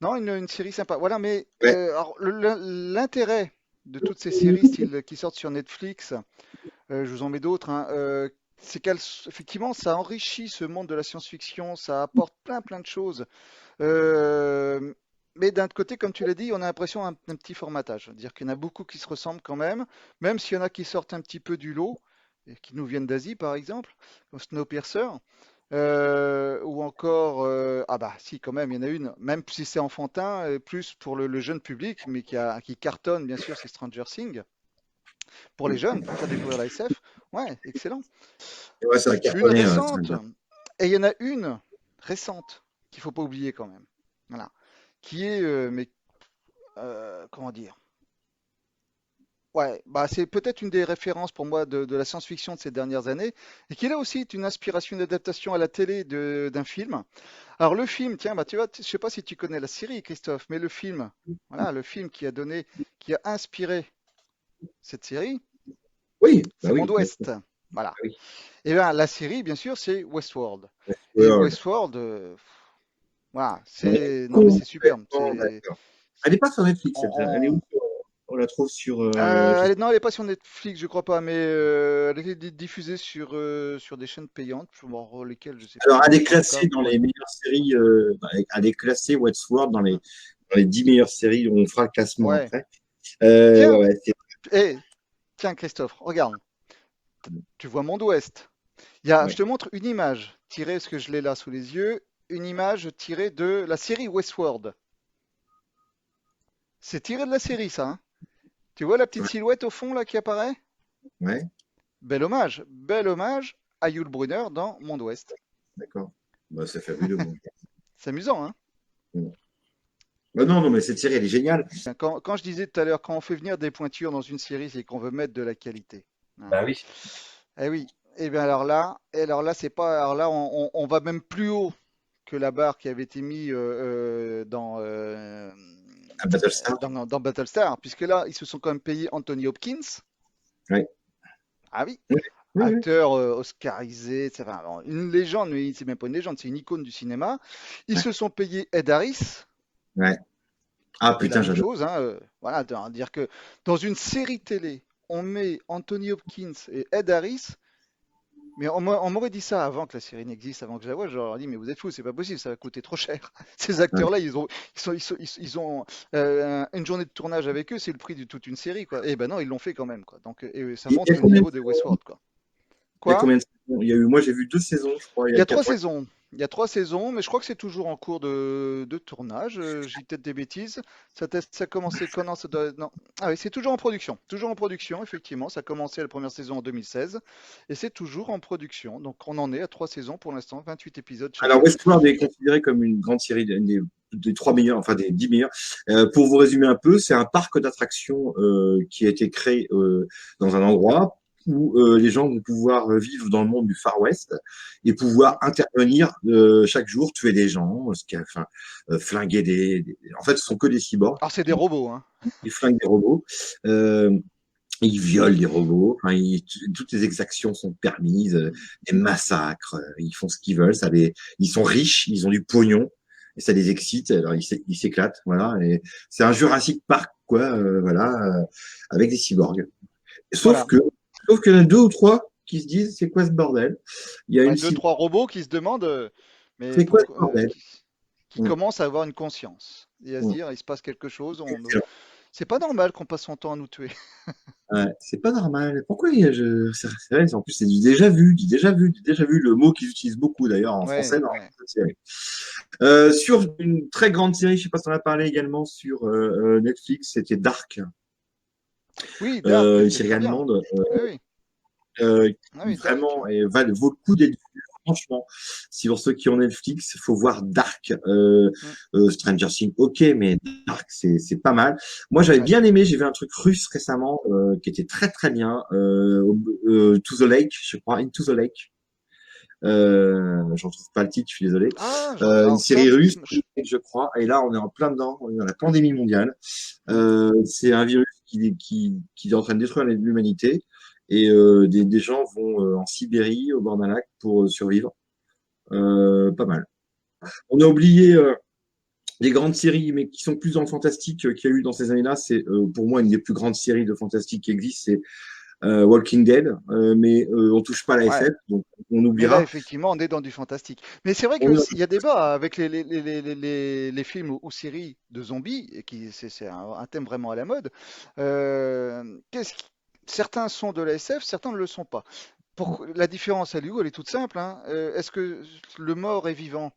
Speaker 2: Non, une série sympa. Voilà, mais
Speaker 1: Ouais,
Speaker 2: alors, l'intérêt de toutes ces séries style, qui sortent sur Netflix, je vous en mets d'autres, hein, c'est qu'effectivement, ça enrichit ce monde de la science-fiction, ça apporte plein de choses. Euh, mais d'un autre côté, comme tu l'as dit, on a l'impression d'un petit formatage. C'est-à-dire qu'il y en a beaucoup qui se ressemblent quand même s'il y en a qui sortent un petit peu du lot, et qui nous viennent d'Asie par exemple, comme Snowpiercer, ou encore, ah bah si quand même, il y en a une, même si c'est enfantin, plus pour le jeune public, mais qui cartonne bien sûr, c'est Stranger Things, pour les jeunes, pour faire découvrir la SF. Ouais, excellent.
Speaker 1: ouais, ça a
Speaker 2: Une
Speaker 1: cartonné,
Speaker 2: récente,
Speaker 1: Stranger.
Speaker 2: et il y en a une récente qu'il faut pas oublier quand même. Voilà. Qui est, comment dire? Ouais, bah c'est peut-être une des références pour moi de la science-fiction de ces dernières années, et qui là aussi est une inspiration, une adaptation à la télé d'un film. Alors le film, tiens, bah tu vois, je sais pas si tu connais la série, Christophe, mais le film, voilà, le film qui a inspiré cette série,
Speaker 1: Oui, bah
Speaker 2: c'est
Speaker 1: oui,
Speaker 2: Monde
Speaker 1: bien sûr.
Speaker 2: Ouest. Voilà.
Speaker 1: Bah oui.
Speaker 2: Et bien la série, bien sûr, c'est Westworld. Et
Speaker 1: Westworld.
Speaker 2: Westworld, voilà,
Speaker 1: On est
Speaker 2: non mais c'est superbe.
Speaker 1: complètement d'accord. Elle n'est pas sur Netflix, elle est
Speaker 2: On,
Speaker 1: où? On la trouve sur.
Speaker 2: Non, elle est pas sur Netflix, je crois pas, mais elle était diffusée sur des chaînes payantes, lesquelles je sais
Speaker 1: Alors,
Speaker 2: plus.
Speaker 1: elle est
Speaker 2: En tout cas,
Speaker 1: classée dans les meilleures séries. Elle est classée Westworld dans les 10 meilleures séries. On fera le classement
Speaker 2: ouais.
Speaker 1: après.
Speaker 2: Tiens,
Speaker 1: Ouais,
Speaker 2: eh, tiens, Christophe, regarde, tu vois Monde Ouest. Je
Speaker 1: ouais.
Speaker 2: te montre une image tirée, parce que je l'ai là sous les yeux, une image tirée de la série Westworld. C'est tiré de la série, ça, hein. Tu vois la petite silhouette au fond là qui apparaît?
Speaker 1: Ouais,
Speaker 2: Bel hommage à Yul Brynner dans Monde Ouest.
Speaker 1: d'accord. Bah, c'est fabuleux. Bon.
Speaker 2: C'est amusant, hein.
Speaker 1: Bah, non, non, mais cette série, elle est géniale.
Speaker 2: Quand je disais tout à l'heure, quand on fait venir des pointures dans une série, c'est qu'on veut mettre de la qualité, hein.
Speaker 1: Bah oui.
Speaker 2: Eh oui. Et bien alors là, c'est pas, alors là, on va même plus haut que la barre qui avait été mise
Speaker 1: À Battlestar.
Speaker 2: dans Battlestar, puisque là, ils se sont quand même payés Anthony Hopkins.
Speaker 1: Ouais.
Speaker 2: Ah oui,
Speaker 1: Oui, oui, oui.
Speaker 2: acteur oscarisé, enfin, alors, une légende, mais c'est même pas une légende, c'est une icône du cinéma. Ils se sont payés Ed Harris.
Speaker 1: Ouais. Ah
Speaker 2: Et la
Speaker 1: putain,
Speaker 2: même
Speaker 1: j'adore.
Speaker 2: chose, hein, voilà, dire que dans une série télé, on met Anthony Hopkins et Ed Harris, mais on m'aurait dit ça avant que la série n'existe, avant que je la voie, j'aurais dit, mais vous êtes fous, c'est pas possible, ça va coûter trop cher. Ces
Speaker 1: Ouais.
Speaker 2: acteurs-là, ils ont une journée de tournage avec eux, c'est le prix de toute une série, quoi. Et ben non, ils l'ont fait quand même, quoi. Donc, et ça
Speaker 1: Il y
Speaker 2: montre
Speaker 1: a
Speaker 2: le
Speaker 1: combien de
Speaker 2: niveau de Westworld, quoi.
Speaker 1: Il y a
Speaker 2: Quoi?
Speaker 1: combien de saisons? Moi, j'ai vu 2 saisons, je crois. Il y
Speaker 2: Il y
Speaker 1: a
Speaker 2: a trois
Speaker 1: 4 fois.
Speaker 2: saisons. Il y a 3 saisons, mais je crois que c'est toujours en cours de tournage. J'ai peut-être des bêtises. Ça a commencé quand? Non, non. Ah oui, c'est toujours en production. Toujours en production, effectivement. Ça a commencé la première saison en 2016 et c'est toujours en production. Donc on en est à 3 saisons pour l'instant, 28 épisodes
Speaker 1: Alors,
Speaker 2: chacun.
Speaker 1: Westworld est considéré comme une grande série des 3 meilleurs, enfin des 10 meilleurs. Pour vous résumer un peu, c'est un parc d'attractions qui a été créé dans un endroit où les gens vont pouvoir vivre dans le monde du Far West et pouvoir intervenir chaque jour, tuer des gens, enfin, flinguer En fait, ce sont que des cyborgs.
Speaker 2: Alors c'est des robots, hein.
Speaker 1: Ils flinguent des robots. Euh, Ils violent des robots. Enfin, toutes les exactions sont permises. Des massacres. Ils font ce qu'ils veulent. Ils sont riches. Ils ont du pognon. Et ça les excite. Alors, ils s'éclatent. Voilà. Et c'est un Jurassic Park, quoi. Voilà. Avec des cyborgs. Sauf
Speaker 2: Voilà.
Speaker 1: que, il y en a 2 ou 3 qui se disent, c'est quoi ce bordel? Il y a
Speaker 2: Ouais,
Speaker 1: une
Speaker 2: deux,
Speaker 1: cyborg.
Speaker 2: trois robots qui se demandent, mais
Speaker 1: C'est quoi ce
Speaker 2: pourquoi,
Speaker 1: bordel?
Speaker 2: qui commencent à avoir une conscience et à se
Speaker 1: Mm.
Speaker 2: dire, il se passe quelque chose.
Speaker 1: Excellent.
Speaker 2: C'est pas normal qu'on passe son temps à nous tuer.
Speaker 1: Ouais, c'est pas normal. Pourquoi c'est vrai, en plus c'est du déjà vu, le mot qu'ils utilisent beaucoup d'ailleurs en
Speaker 2: Ouais,
Speaker 1: français dans
Speaker 2: ouais.
Speaker 1: cette série. Sur une très grande série, je sais pas si on a parlé également sur Netflix, c'était Dark,
Speaker 2: Oui, Dark,
Speaker 1: une
Speaker 2: c'est
Speaker 1: série
Speaker 2: très bien.
Speaker 1: allemande
Speaker 2: Oui, oui. Ah oui, Dark.
Speaker 1: qui vraiment vaut le coup d'être vue. franchement, si pour ceux qui ont Netflix, il faut voir Dark. Stranger Things, ok, mais Dark, c'est pas mal. Moi, j'avais bien aimé, j'ai vu un truc russe récemment qui était très très bien. To the Lake, je crois, Into the Lake. J'en trouve pas le titre, je suis désolé. Une série russe, je crois. Et là, on est en plein dedans, on est dans la pandémie mondiale. C'est un virus qui est en train de détruire l'humanité. Et des gens vont en Sibérie, au bord d'un lac, pour survivre. Pas mal. On a oublié des grandes séries, mais qui sont plus dans le fantastique qu'il y a eu dans ces années-là. C'est pour moi une des plus grandes séries de fantastique qui existent. C'est Walking Dead, mais on touche pas à la SF, donc on
Speaker 2: Mais
Speaker 1: oubliera.
Speaker 2: là, effectivement, on est dans du fantastique. Mais c'est vrai qu'il y a débat avec les films ou séries de zombies, et c'est un thème vraiment à la mode. Certains sont de la SF, certains ne le sont pas. La différence, elle est toute simple, hein. Est-ce que le mort est vivant?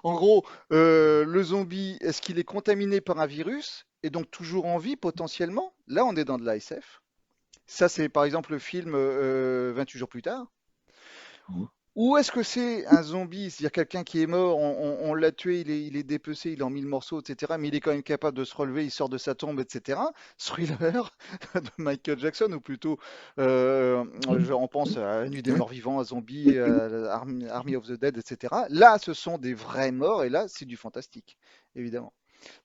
Speaker 2: En gros, le zombie, est-ce qu'il est contaminé par un virus et donc toujours en vie potentiellement? Là, on est dans de la SF. Ça, c'est par exemple le film 28 jours plus tard. Ou est-ce que c'est un zombie, c'est-à-dire quelqu'un qui est mort, on l'a tué, il est dépecé, il est en mille morceaux, etc. Mais il est quand même capable de se relever, il sort de sa tombe, etc. Thriller de Michael Jackson, ou plutôt, on pense à La Nuit des Morts Vivants, à Zombie, à Army of the Dead, etc. Là, ce sont des vrais morts, et là, c'est du fantastique, évidemment.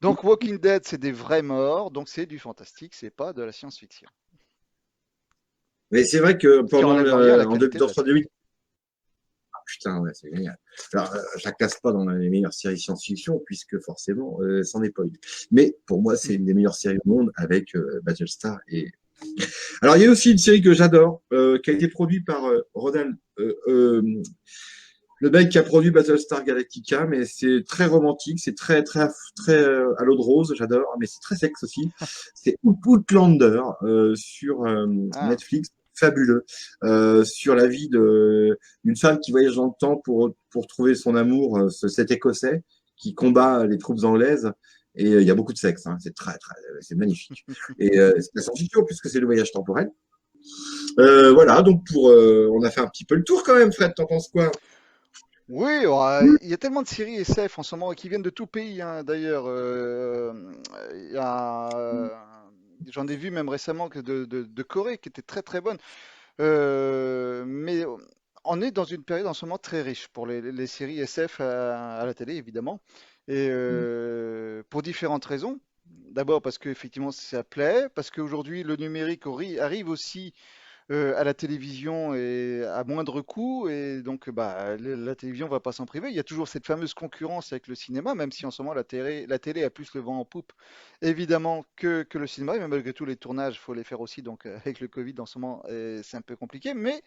Speaker 2: Donc Walking Dead, c'est des vrais morts, donc c'est du fantastique, c'est pas de la science-fiction.
Speaker 1: Mais c'est vrai que pendant en
Speaker 2: qualité de la
Speaker 1: entre 2000, putain, ouais, c'est génial. Alors, je la classe pas dans les meilleures séries science-fiction, puisque forcément, c'en est pas une. Mais pour moi, c'est une des meilleures séries au monde avec Battlestar. Alors, il y a aussi une série que j'adore, qui a été produite par Ronan, le mec qui a produit Battlestar Galactica, mais c'est très romantique, c'est très très très à l'eau de rose, j'adore, mais c'est très sexe aussi. C'est Outlander sur Netflix. Fabuleux, sur la vie d'une femme qui voyage dans le temps pour trouver son amour, cet Écossais qui combat les troupes anglaises. Et il y a beaucoup de sexe, hein, c'est magnifique. Et c'est la science-fiction puisque c'est le voyage temporel. Voilà, donc on a fait un petit peu le tour quand même, Fred, t'en penses quoi?
Speaker 2: Oui, il y a tellement de séries SF en ce moment qui viennent de tout pays, hein, d'ailleurs. J'en ai vu même récemment que de Corée qui était très très bonne. Mais on est dans une période en ce moment très riche pour les séries SF à la télé, évidemment. Et pour différentes raisons. D'abord parce qu'effectivement ça plaît, parce qu'aujourd'hui le numérique arrive aussi à la télévision et à moindre coût, et donc bah, la télévision va pas s'en priver. Il y a toujours cette fameuse concurrence avec le cinéma, même si en ce moment la télé a plus le vent en poupe, évidemment, que le cinéma, mais malgré tout les tournages, il faut les faire aussi, donc avec le Covid en ce moment, c'est un peu compliqué, mais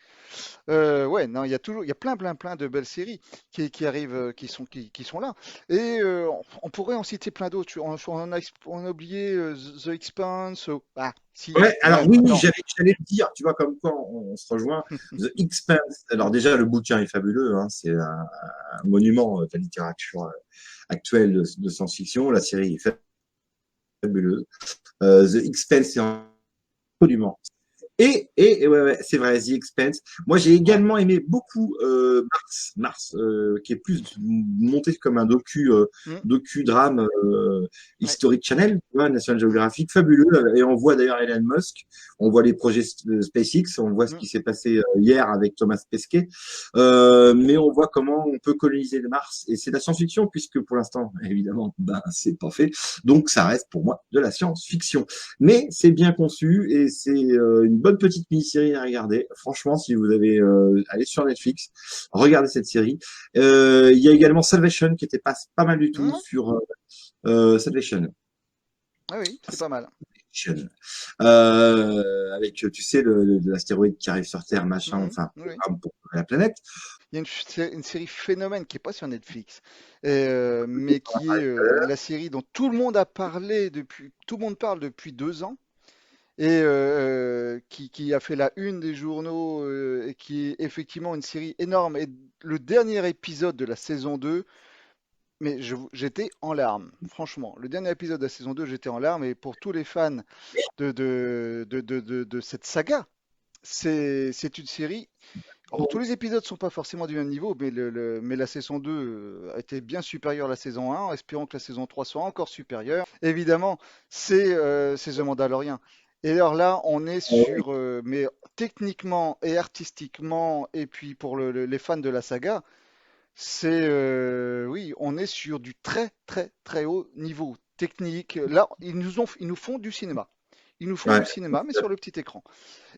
Speaker 2: ouais, non, il y a plein de belles séries qui arrivent, qui sont là. Et on pourrait en citer plein d'autres. On a oublié The Expanse. Si,
Speaker 1: Ouais,
Speaker 2: quand
Speaker 1: alors
Speaker 2: même,
Speaker 1: oui,
Speaker 2: attends.
Speaker 1: j'allais le dire, tu vois, comme quoi on se rejoint. The Expanse. Alors déjà, le bouquin est fabuleux, hein, c'est un monument de la littérature actuelle de science-fiction. La série est fabuleuse. The Expanse, c'est absolument. Et ouais, c'est vrai, The Expanse. Moi, j'ai également aimé beaucoup Mars, qui est plus monté comme un docu-drame historique Channel, tu vois, National Geographic, fabuleux. Et on voit d'ailleurs Elon Musk, on voit les projets SpaceX, on voit ce qui s'est passé hier avec Thomas Pesquet, mais on voit comment on peut coloniser le Mars. Et c'est de la science-fiction, puisque pour l'instant, évidemment, c'est pas fait. Donc, ça reste pour moi de la science-fiction. Mais c'est bien conçu et c'est une bonne petite mini-série à regarder. Franchement, si vous avez allez sur Netflix, regardez cette série. Il y a également Salvation qui était pas mal du tout sur Salvation.
Speaker 2: Ah oui, c'est pas mal.
Speaker 1: Avec, tu sais, l'astéroïde qui arrive sur Terre, machin, enfin,
Speaker 2: Oui.
Speaker 1: pour la planète.
Speaker 2: Il y a une série phénomène qui est pas sur Netflix, mais qui est la série dont tout le monde a parlé tout le monde parle depuis 2 ans, et qui a fait la une des journaux, et qui est effectivement une série énorme. Et le dernier épisode de la saison 2, mais j'étais en larmes, franchement. Le dernier épisode de la saison 2, j'étais en larmes, et pour tous les fans de cette saga, c'est une série. Alors, tous les épisodes sont pas forcément du même niveau, mais la saison 2 a été bien supérieure à la saison 1, en espérant que la saison 3 soit encore supérieure. Évidemment, c'est The Mandalorian. Et alors là, on est sur, mais techniquement et artistiquement, et puis pour les fans de la saga, oui, on est sur du très très très haut niveau technique. Là, ils nous font du cinéma. Ils nous font
Speaker 1: Ouais.
Speaker 2: du cinéma, mais sur le petit écran.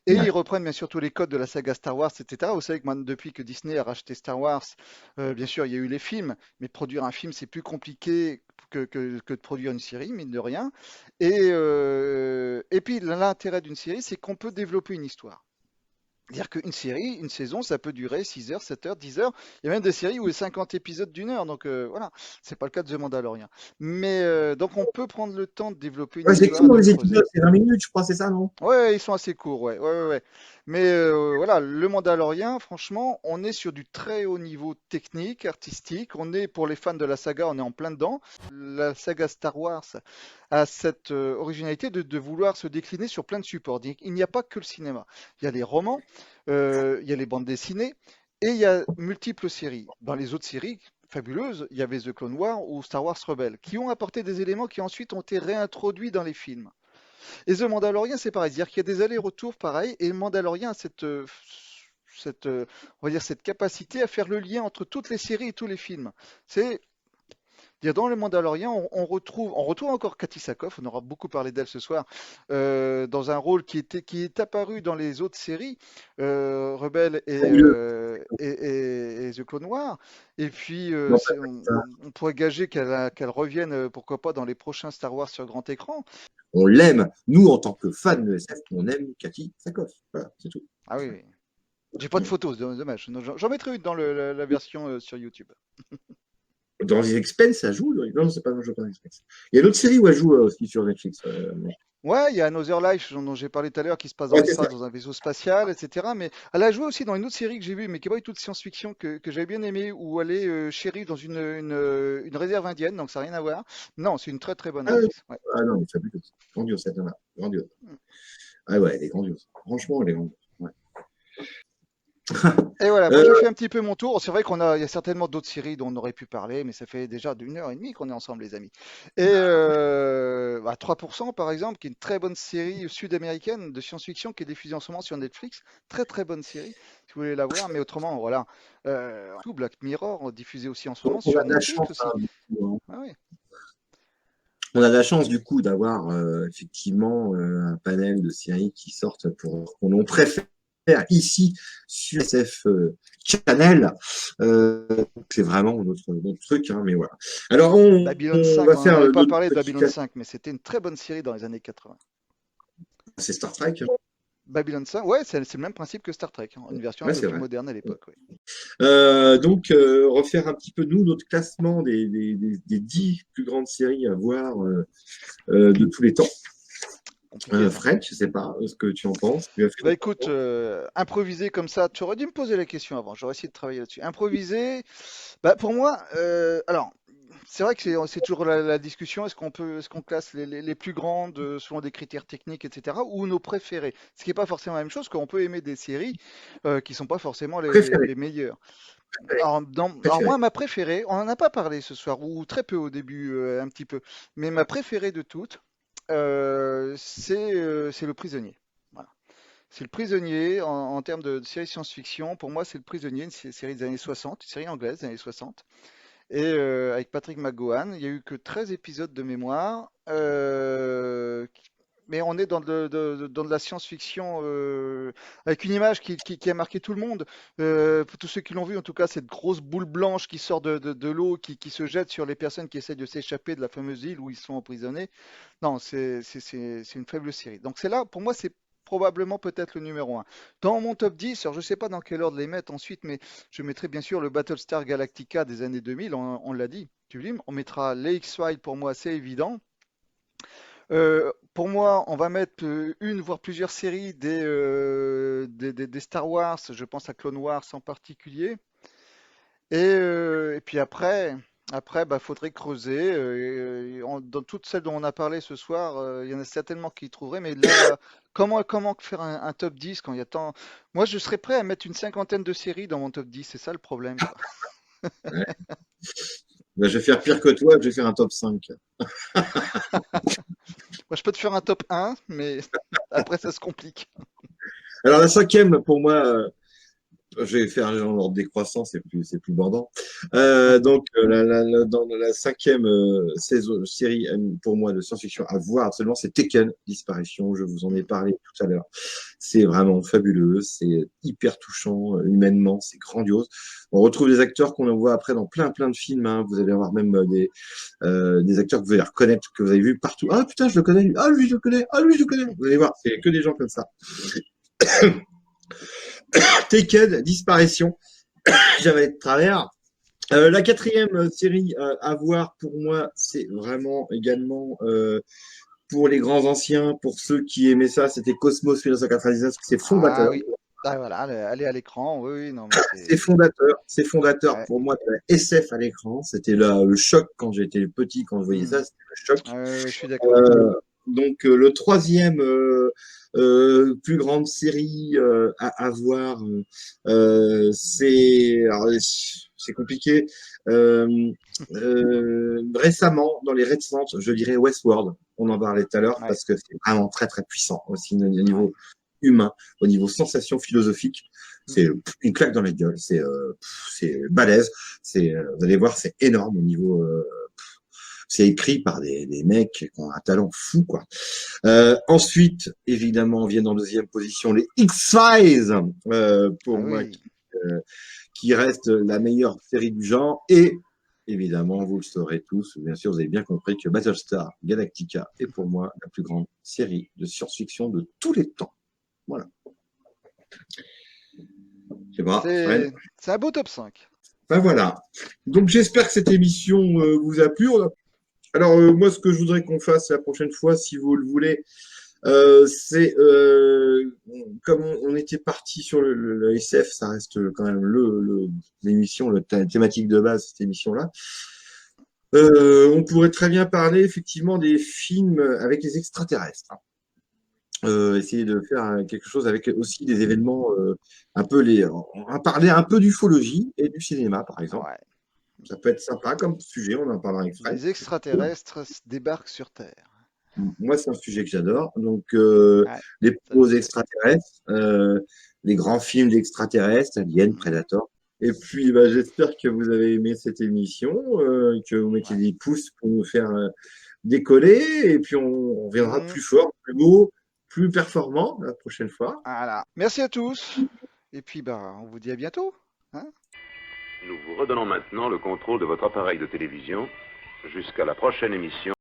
Speaker 2: Et
Speaker 1: Ouais.
Speaker 2: ils reprennent bien sûr tous les codes de la saga Star Wars, etc. Vous savez que maintenant, depuis que Disney a racheté Star Wars, bien sûr, il y a eu les films, mais produire un film, c'est plus compliqué que de produire une série, mine de rien. Et puis, l'intérêt d'une série, c'est qu'on peut développer une histoire. C'est-à-dire qu'une série, une saison, ça peut durer 6 heures, 7 heures, 10 heures. Il y a même des séries où il y a 50 épisodes d'une heure. Donc voilà, c'est pas le cas de The Mandalorian. Mais donc on peut prendre le temps de développer une
Speaker 1: Ouais, c'est
Speaker 2: histoire,
Speaker 1: court
Speaker 2: de
Speaker 1: les
Speaker 2: creuser.
Speaker 1: épisodes, c'est 20 minutes, je crois, c'est ça, non?
Speaker 2: Ouais, ils sont assez courts, ouais. Mais voilà, le Mandalorian, franchement, on est sur du très haut niveau technique, artistique. On est, pour les fans de la saga, on est en plein dedans. La saga Star Wars a cette originalité de vouloir se décliner sur plein de supports. Il n'y a pas que le cinéma. Il y a les romans, il y a les bandes dessinées, et il y a multiples séries. Dans les autres séries fabuleuses, il y avait The Clone Wars ou Star Wars Rebels, qui ont apporté des éléments qui ensuite ont été réintroduits dans les films. Et The Mandalorian, c'est pareil. C'est-à-dire qu'il y a des allers-retours pareil. Et le Mandalorian a on va dire cette capacité à faire le lien entre toutes les séries et tous les films. C'est dire dans le Mandalorian, on retrouve encore Katee Sackhoff. On aura beaucoup parlé d'elle ce soir dans un rôle qui est apparu dans les autres séries, Rebelle et The Clone Wars. Et puis
Speaker 1: Non,
Speaker 2: on pourrait gager qu'elle revienne, pourquoi pas, dans les prochains Star Wars sur grand écran.
Speaker 1: on l'aime. Nous, en tant que fans de SF, on aime Katee Sackhoff. Voilà, c'est tout.
Speaker 2: Ah oui, oui. J'ai pas de photos, dommage. J'en mettrai une dans la version sur YouTube.
Speaker 1: Dans les Expense, ça joue. Non, c'est pas dans les Expense. Il y a une autre série où elle joue aussi sur Netflix.
Speaker 2: Ouais, il y a Another Life dont j'ai parlé tout à l'heure qui se passe dans
Speaker 1: Ouais, c'est
Speaker 2: l'espace,
Speaker 1: ça.
Speaker 2: dans un vaisseau spatial, etc. Mais elle a joué aussi dans une autre série que j'ai vue, mais qui n'est pas du tout de science-fiction, que j'avais bien aimé, où elle est shérif dans une réserve indienne, donc ça n'a rien à voir. Non, c'est une très très bonne
Speaker 1: Ah,
Speaker 2: actrice. Ouais.
Speaker 1: non, mais fabuleuse. Grandiose, cette nana. Grandiose. Ah ouais, elle est grandiose. Franchement, elle est grandiose. Ouais.
Speaker 2: Et voilà, moi j'ai fait un petit peu mon tour. C'est vrai il y a certainement d'autres séries dont on aurait pu parler, mais ça fait déjà d'1 heure et demie qu'on est ensemble, les amis. Et 3% par exemple, qui est une très bonne série sud-américaine de science-fiction qui est diffusée en ce moment sur Netflix. Très très bonne série, si vous voulez la voir. Mais autrement, voilà. Tout Black Mirror, diffusé aussi en ce moment
Speaker 1: On
Speaker 2: sur
Speaker 1: a de la
Speaker 2: Netflix
Speaker 1: chance,
Speaker 2: aussi.
Speaker 1: hein, du coup, hein.
Speaker 2: Ah oui.
Speaker 1: On a de la chance du coup d'avoir effectivement un panel de séries qui sortent pour qu'on préfère ici sur SF Channel. C'est vraiment notre truc, hein, mais voilà. Alors
Speaker 2: Babylon
Speaker 1: on
Speaker 2: 5,
Speaker 1: va
Speaker 2: on n'en
Speaker 1: faire
Speaker 2: avait pas
Speaker 1: notre
Speaker 2: parlé de
Speaker 1: petit
Speaker 2: Babylon 5, mais c'était une très bonne série dans les années 80.
Speaker 1: c'est Star Trek.
Speaker 2: Babylon 5, ouais, c'est le même principe que Star Trek, hein, une version un
Speaker 1: Ouais,
Speaker 2: peu
Speaker 1: c'est
Speaker 2: plus
Speaker 1: vrai.
Speaker 2: moderne à l'époque. Oui.
Speaker 1: Donc refaire un petit peu nous notre classement des 10 plus grandes séries à voir de tous les temps.
Speaker 2: Compliqué, ça.
Speaker 1: Fred, je sais pas ce que tu en penses. Tu as fait
Speaker 2: Bah écoute, improviser comme ça, tu aurais dû me poser la question avant, j'aurais essayé de travailler là-dessus. Improviser, bah pour moi, alors, c'est vrai que c'est toujours la discussion, est-ce qu'on classe les plus grandes selon des critères techniques, etc., ou nos préférés? Ce qui n'est pas forcément la même chose, qu'on peut aimer des séries qui sont pas forcément
Speaker 1: préféré.
Speaker 2: les meilleures.
Speaker 1: Préféré.
Speaker 2: Alors moi, ma préférée, on n'en a pas parlé ce soir, ou très peu au début, un petit peu, mais ma préférée de toutes, c'est Le Prisonnier. Voilà. C'est Le Prisonnier en termes de série science-fiction. Pour moi, c'est Le Prisonnier, une série des années 60, une série anglaise des années 60. Et avec Patrick McGowan, il n'y a eu que 13 épisodes de mémoire. Mais on est dans de la science-fiction avec une image qui a marqué tout le monde. Pour tous ceux qui l'ont vu, en tout cas, cette grosse boule blanche qui sort de l'eau, qui se jette sur les personnes qui essaient de s'échapper de la fameuse île où ils sont emprisonnés. Non, c'est une fabuleuse série. Donc c'est là, pour moi, c'est probablement peut-être le numéro 1. Dans mon top 10, alors je ne sais pas dans quel ordre les mettre ensuite, mais je mettrai bien sûr le Battlestar Galactica des années 2000, on l'a dit, Sublime. On mettra les X-Files, pour moi, c'est évident. Pour moi, on va mettre une, voire plusieurs séries des Star Wars, je pense à Clone Wars en particulier. Et puis après, Après, bah, faudrait creuser. Dans toutes celles dont on a parlé ce soir, il y en a certainement qui y trouveraient. Mais là, comment faire un top 10 quand il y a tant. Moi, je serais prêt à mettre une cinquantaine de séries dans mon top 10. C'est ça le problème, quoi.
Speaker 1: Ouais. Ben, je vais faire pire que toi, je vais faire un top 5.
Speaker 2: Moi, je peux te faire un top 1, mais après, ça se complique.
Speaker 1: Alors la cinquième, pour moi, je vais faire en ordre décroissant, c'est plus bordant. Dans la cinquième série pour moi de science-fiction à voir absolument, c'est Taken, Disparition. Je vous en ai parlé tout à l'heure. C'est vraiment fabuleux, c'est hyper touchant, humainement, c'est grandiose. On retrouve des acteurs qu'on voit après dans plein de films. Hein. Vous allez avoir même des acteurs que vous allez reconnaître, que vous avez vu partout. Ah putain, je le connais. Ah lui, je le connais. Ah lui, je le connais. Vous allez voir, c'est que des gens comme ça. Taken, Disparition. J'avais de travers. La quatrième série à voir pour moi, c'est vraiment également pour les grands anciens, pour ceux qui aimaient ça, c'était Cosmos 1999, c'est fondateur.
Speaker 2: Ah oui. Ah, voilà, elle est à l'écran. Oui, oui, non, mais
Speaker 1: C'est fondateur
Speaker 2: Ouais.
Speaker 1: pour moi de la SF à l'écran. C'était le choc quand j'étais petit, quand je voyais ça, c'était le choc.
Speaker 2: Je suis d'accord.
Speaker 1: Donc le troisième plus grande série à voir, c'est compliqué. Récemment, dans les récentes, je dirais Westworld. On en parlait tout à l'heure parce que c'est vraiment très puissant aussi au niveau humain, au niveau sensation philosophique. C'est une claque dans la gueule. C'est balèze. Vous allez voir, c'est énorme au niveau. C'est écrit par des mecs qui ont un talent fou, quoi. Ensuite, évidemment, viennent en deuxième position les X-Files, pour moi, qui reste la meilleure série du genre. Et évidemment, vous le saurez tous, bien sûr, vous avez bien compris que Battlestar Galactica est pour moi la plus grande série de science-fiction de tous les temps. Voilà. C'est bon,
Speaker 2: c'est un beau top 5.
Speaker 1: Ben voilà. Donc j'espère que cette émission vous a plu. Alors moi, ce que je voudrais qu'on fasse la prochaine fois, si vous le voulez, c'est comme on était parti sur le SF, ça reste quand même l'émission, la thématique de base, cette émission-là. On pourrait très bien parler effectivement des films avec les extraterrestres. Essayer de faire quelque chose avec aussi des événements on va parler un peu d'ufologie et du cinéma, par exemple.
Speaker 2: Ouais.
Speaker 1: Ça peut être sympa comme sujet, on en parlera avec Fred.
Speaker 2: Les extraterrestres débarquent sur Terre.
Speaker 1: Moi, c'est un sujet que j'adore. Donc, les pros extraterrestres, les grands films d'extraterrestres, Alien, Predator. Et puis, j'espère que vous avez aimé cette émission, que vous mettez des pouces pour nous faire décoller. Et puis, on reviendra plus fort, plus beau, plus performant la prochaine fois.
Speaker 2: Voilà. Merci à tous. Et puis, on vous dit à bientôt. Hein.
Speaker 10: Nous vous redonnons maintenant le contrôle de votre appareil de télévision jusqu'à la prochaine émission.